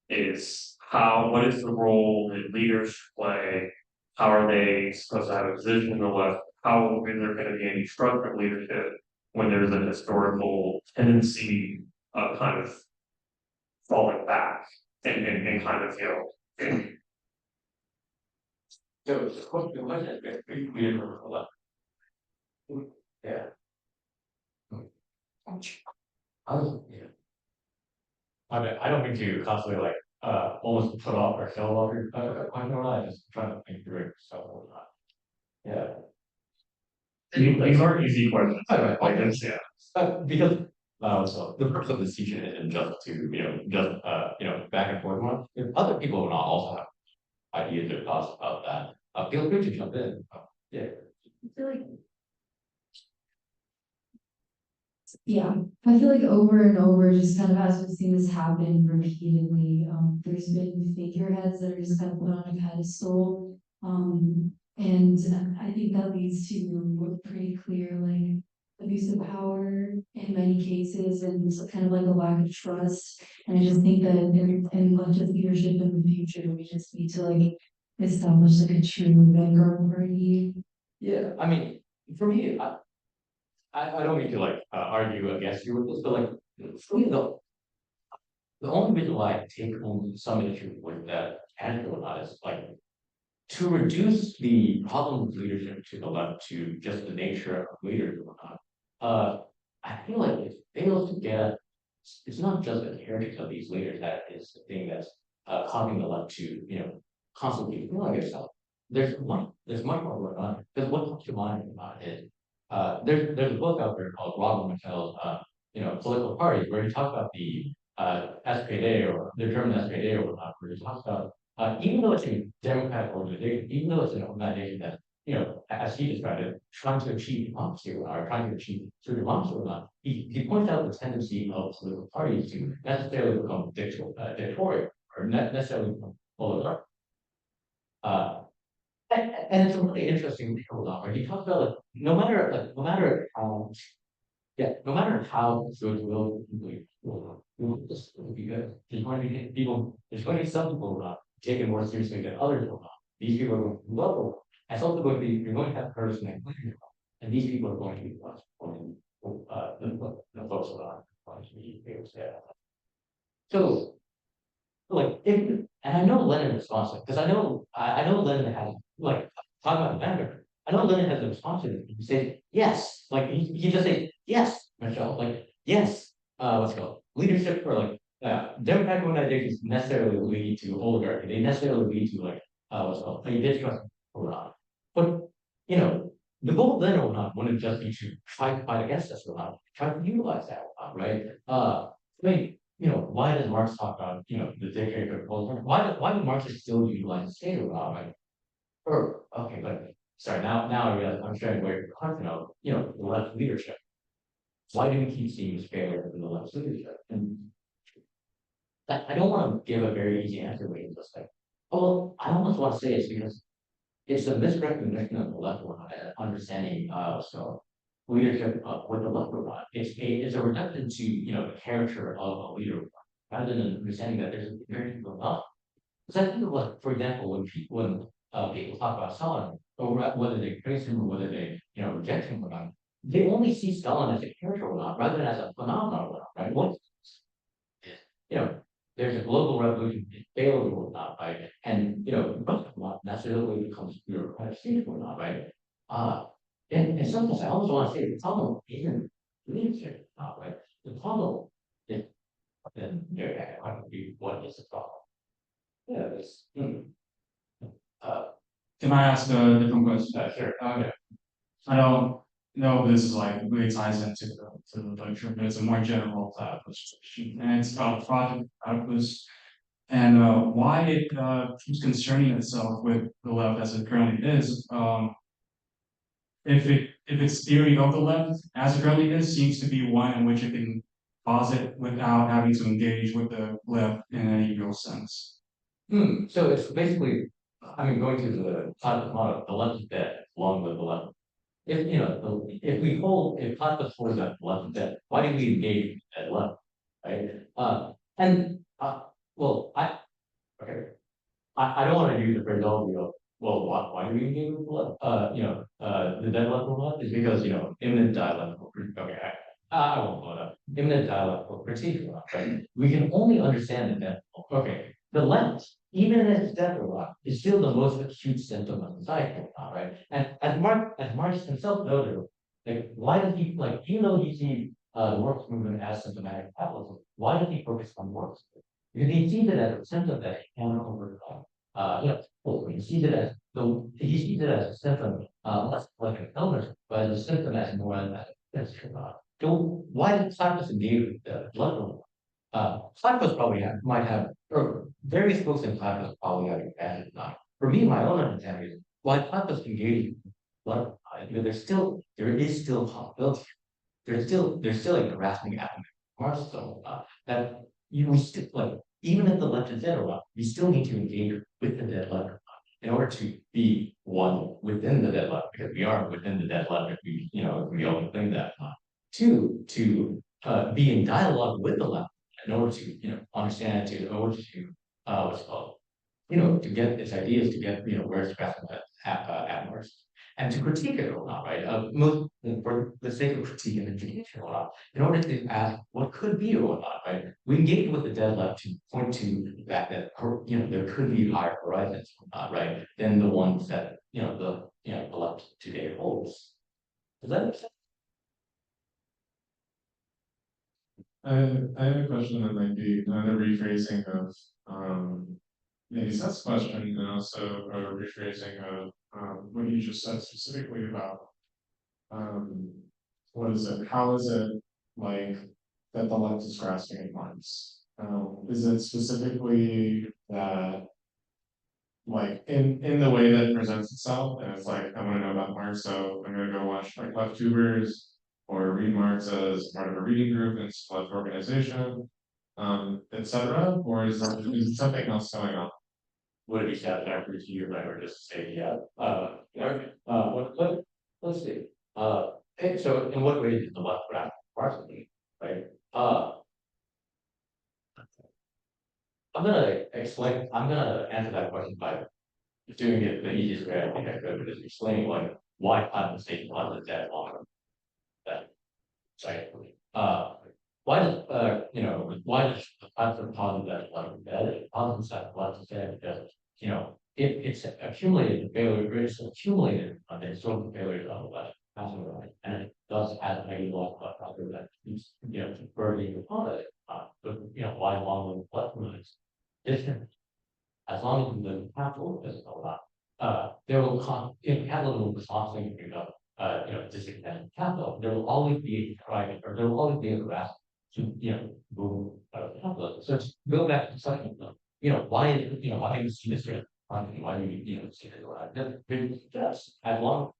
is what is the role that leaders play? How are they supposed to have a position in the left? How is there going to be any structural leadership when there's a historical tendency of kind of falling back and kind of So the question is pretty clear for the left. Yeah. Yeah. I don't mean to constantly like almost put off or sell off your I don't know, I just trying to think through it so yeah. These aren't easy questions. Right, Like right. this, yeah. Because, so the purpose of this teaching isn't just to, back and forth one. If other people will not also have ideas or thoughts about that, feel free to jump in. Yeah. I feel like. Yeah, I feel like over and over, just kind of as we've seen this happen repeatedly, there's been figureheads that are just kind of put on a pedestal. And I think that leads to a pretty clear, like, abuse of power in many cases, and so kind of like a lack of trust. And I just think that in much of leadership in the future, we just need to like establish like a true vanguard party. Yeah, I mean, for me, I don't mean to like argue against you with this, but like for me, the only reason why I take on some issue with that and or not is like to reduce the problem of leadership to the left to just the nature of leaders or whatnot. I feel like it fails to get. It's not just the heritage of these leaders that is the thing that's causing the left to constantly feel like itself. There's much more going on. Because what comes to mind about it, there's a book out there called Robert Mittell's Political Parties, where he talks about the SPD or the German SPD or whatnot, where he talks about even though it's a democratic organization, even though it's an organization that, as he described it, trying to achieve democracy or trying to achieve through democracy or not, he points out the tendency of political parties to necessarily become dictatorial or necessarily become oligarchic. And it's a really interesting hold on, where he talks about like no matter how goodwill this will be good. There's going to be people. There's going to be some people who are not taken more seriously than others will not. These people are going to love it. And it's also going to be you're going to have person and and these people are going to be the ones the folks who are going to be able to have. So like if and I know Lenin responds because I know Lenin has like talking about the vendor. I know Lenin has a response to it. He says yes, like he just says yes, Michelle, like yes. What's it called leadership or like democratic organizations necessarily lead to oligarchy. They necessarily lead to like what's it called like distrust or not. But the goal then or not wouldn't just be to try to fight against us or not, try to utilize that or not, right? I mean, why does Marx talk about, the dictator proposal? Why do Marxists still utilize the state or not, right? Or, okay, but sorry, now I realize I'm sharing where you're talking about, the left leadership. Why do we keep seeing this failure in the left leadership? And I don't want to give a very easy answer where you just like, oh, I almost want to say it's because it's a misrecognition of the left or not, understanding so leadership with the left or not. It's a reduction to the character of a leader rather than understanding that there's a very people not. Because I think of like, for example, when people talk about Stalin, or whether they praise him or whether they reject him or not, they only see Stalin as a character or not, rather than as a phenomenon or not, right? What you know, there's a global revolution, it failed or not, right? And not necessarily becomes bureaucratic state or not, right? And sometimes I also want to say the problem isn't leadership, not right. The problem is then I don't be what is the problem. Yeah, it's Can I ask a different question? sure. I don't know if this is like really ties into the lecture, but it's a more general question. And it's about project outputs and why it keeps concerning itself with the left as it currently is. If its theory of the left as it currently is seems to be one in which it can posit without having to engage with the left in any real sense. So it's basically, I mean, going to the Platonist model, the left is dead, along with the left. If Platonist holds that the left is dead, why do we engage at left, right? Well, I don't want to use the phraseology of, well, why do we engage with the left? The dead left or left is because, imminent dialectical, okay, I won't blow it up. Imminent dialectical critique, right? We can only understand that, okay, the left, even as it's dead or left, is still the most acute symptom of society, right? And as Marx himself noted, like, why does he, like, even though he sees the Marx movement as symptomatic of capitalism, why does he focus on Marx? Because he sees it as a symptom that he cannot overcome. He sees it as a symptom less like an illness, but as a symptom as more than that. So why did Cyprus engage with the blood donor? Cyprus probably might have, or various folks in Cyprus probably have advantage. Not for me, my own understanding is why Cyprus engaged with blood. There is still possibility. There's still a grasping at Marxism that we still like even if the left is dead or not, we still need to engage with the dead left in order to be one within the dead left, because we are within the dead left if we, if we only claim that. Two, to be in dialogue with the left in order to, understand, in order to, what's it called, to get its ideas, to get, where it's grasping at Marx. And to critique it or not, right? Most for the sake of critiquing the education or not, in order to ask what could be or not, right? We engage with the dead left to point to the fact that there could be higher horizons or not, right? Than the ones that the left today holds. Does that make sense? I have a question that might be another rephrasing of maybe Seth's question, and also a rephrasing of what you just said specifically about what is it? How is it like that the left is grasping at Marx? Is it specifically that like in the way that it presents itself, and it's like I want to know about Marx, so I'm gonna go watch like left tubers or read Marx as part of a reading group in a left organization, etc. Or is there something else going on? Would it be satisfactory to you, right, or just say, yeah, okay, let's see. Okay, so in what way is the left graph Marxism, right? I'm gonna answer that question by doing it the easiest way I think I could, which is explaining like why compensation was that long. That right. Why does why does the concept posit that like that it posits that left to say because it's accumulated failure, it's accumulated the historical failures on the left, right, and it does have a lot of factor that keeps converting upon it. But why long the left moves different? As long as the capital is allowed, there will capitalism is constantly discontent capital. There will always be a private, or there will always be a grasp to move out of capitalism. So to go back to something, why is why do you see this here? Why do you see this? Just as long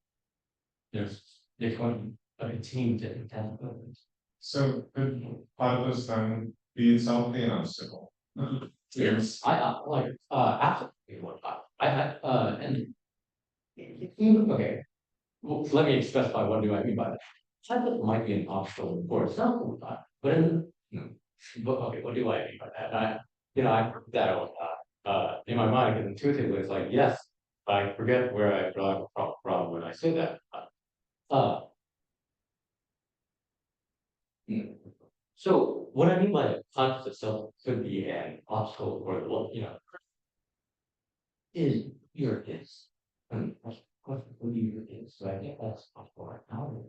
there's going to continue discontent. So could platypus then be itself be an obstacle? Yes, I like absolutely what I had and okay. Well, let me specify what do I mean by that. Cycles might be an obstacle for itself, but but okay, what do I mean by that? I heard that all in my mind because intuitively it's like yes, I forget where I draw from when I say that. Uh, so what I mean by conscious itself could be an obstacle for is your is. What do you is? So I think that's for how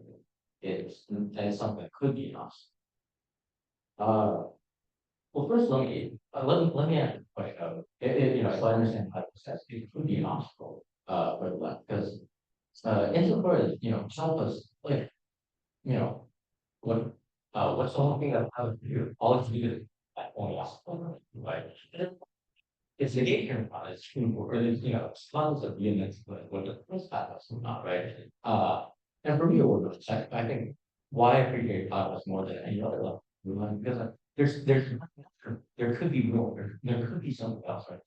it is. That is something that could be an obstacle. Well, first let me ask a question. If I understand how it says, it could be an obstacle for the left because insofar as help us like what what's the whole thing that I would do? All it's do is only obstacle, right? It's negation it's or it's tons of units, but what the first is not right. And for me, I think why I appreciate Atlas more than any other level because there could be more, there could be something else, right?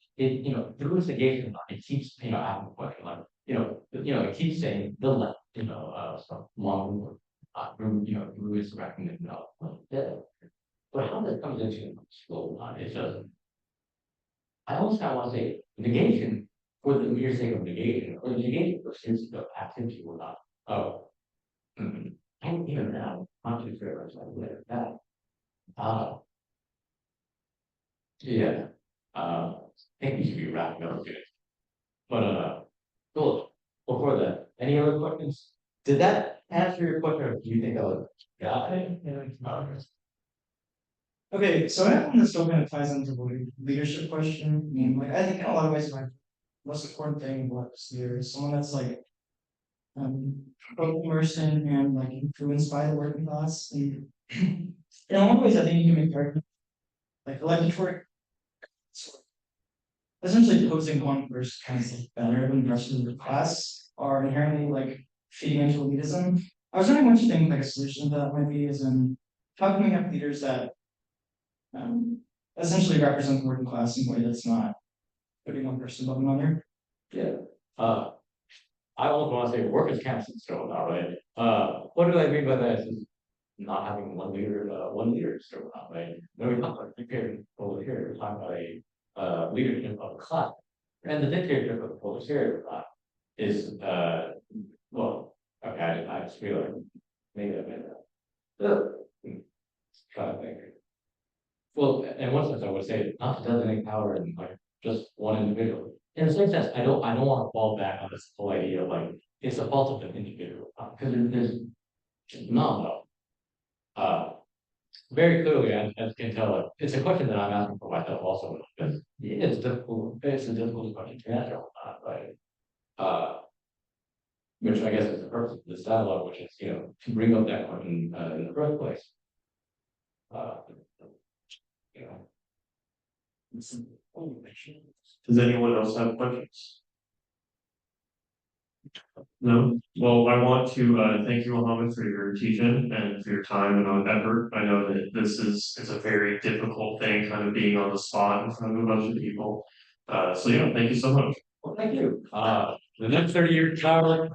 Through its negation, it keeps asking the question like it keeps saying the left, some long through its recognition of dead. But how that comes into school, it's just I almost kind of want to say negation for the mere sake of negation, or negation for sense of activity or not. Oh, and even now, I'm too sure I was like that. Yeah. I think we should be wrapping up here. But cool. Before that, any other questions? Did that answer your question, or do you think I was got it? Okay, so I have one that still kind of ties into the leadership question. I mean, like I think in a lot of ways, like most important thing about this leader is someone that's like both immersed in and like influenced by the working class. And in a lot of ways, I think you can make argument like electoral, essentially posing one versus kind of like better than the rest of the class are inherently like feeding into elitism. I was wondering what you think like a solution to that might be is how can we have leaders that essentially represent the working class in a way that's not putting one person above another. Yeah. I almost want to say workers can't sit still now, right? What do I mean by that? Is not having one leader still now, right? When we talk about dictatorship over here, we're talking about a leadership of a class. And the dictatorship of the proletariat is well, okay, I just feel like maybe I made that. Try to think. Well, in one sense, I would say not to designate power in like just one individual. In the same sense, I don't want to fall back on this whole idea of like it's the fault of the individual because there's no. Very clearly, as you can tell, like, it's a question that I'm asking for myself also because it's difficult. It's a difficult question to answer, right? Which I guess is the purpose of this dialogue, which is to bring up that question in the first place. You know. Does anyone else have questions? No? Well, I want to thank you, Mohammed, for your teaching and for your time and effort. I know that it's a very difficult thing, kind of being on the spot in front of a bunch of people. So yeah, thank you so much. Well, thank you. The next 30 years, power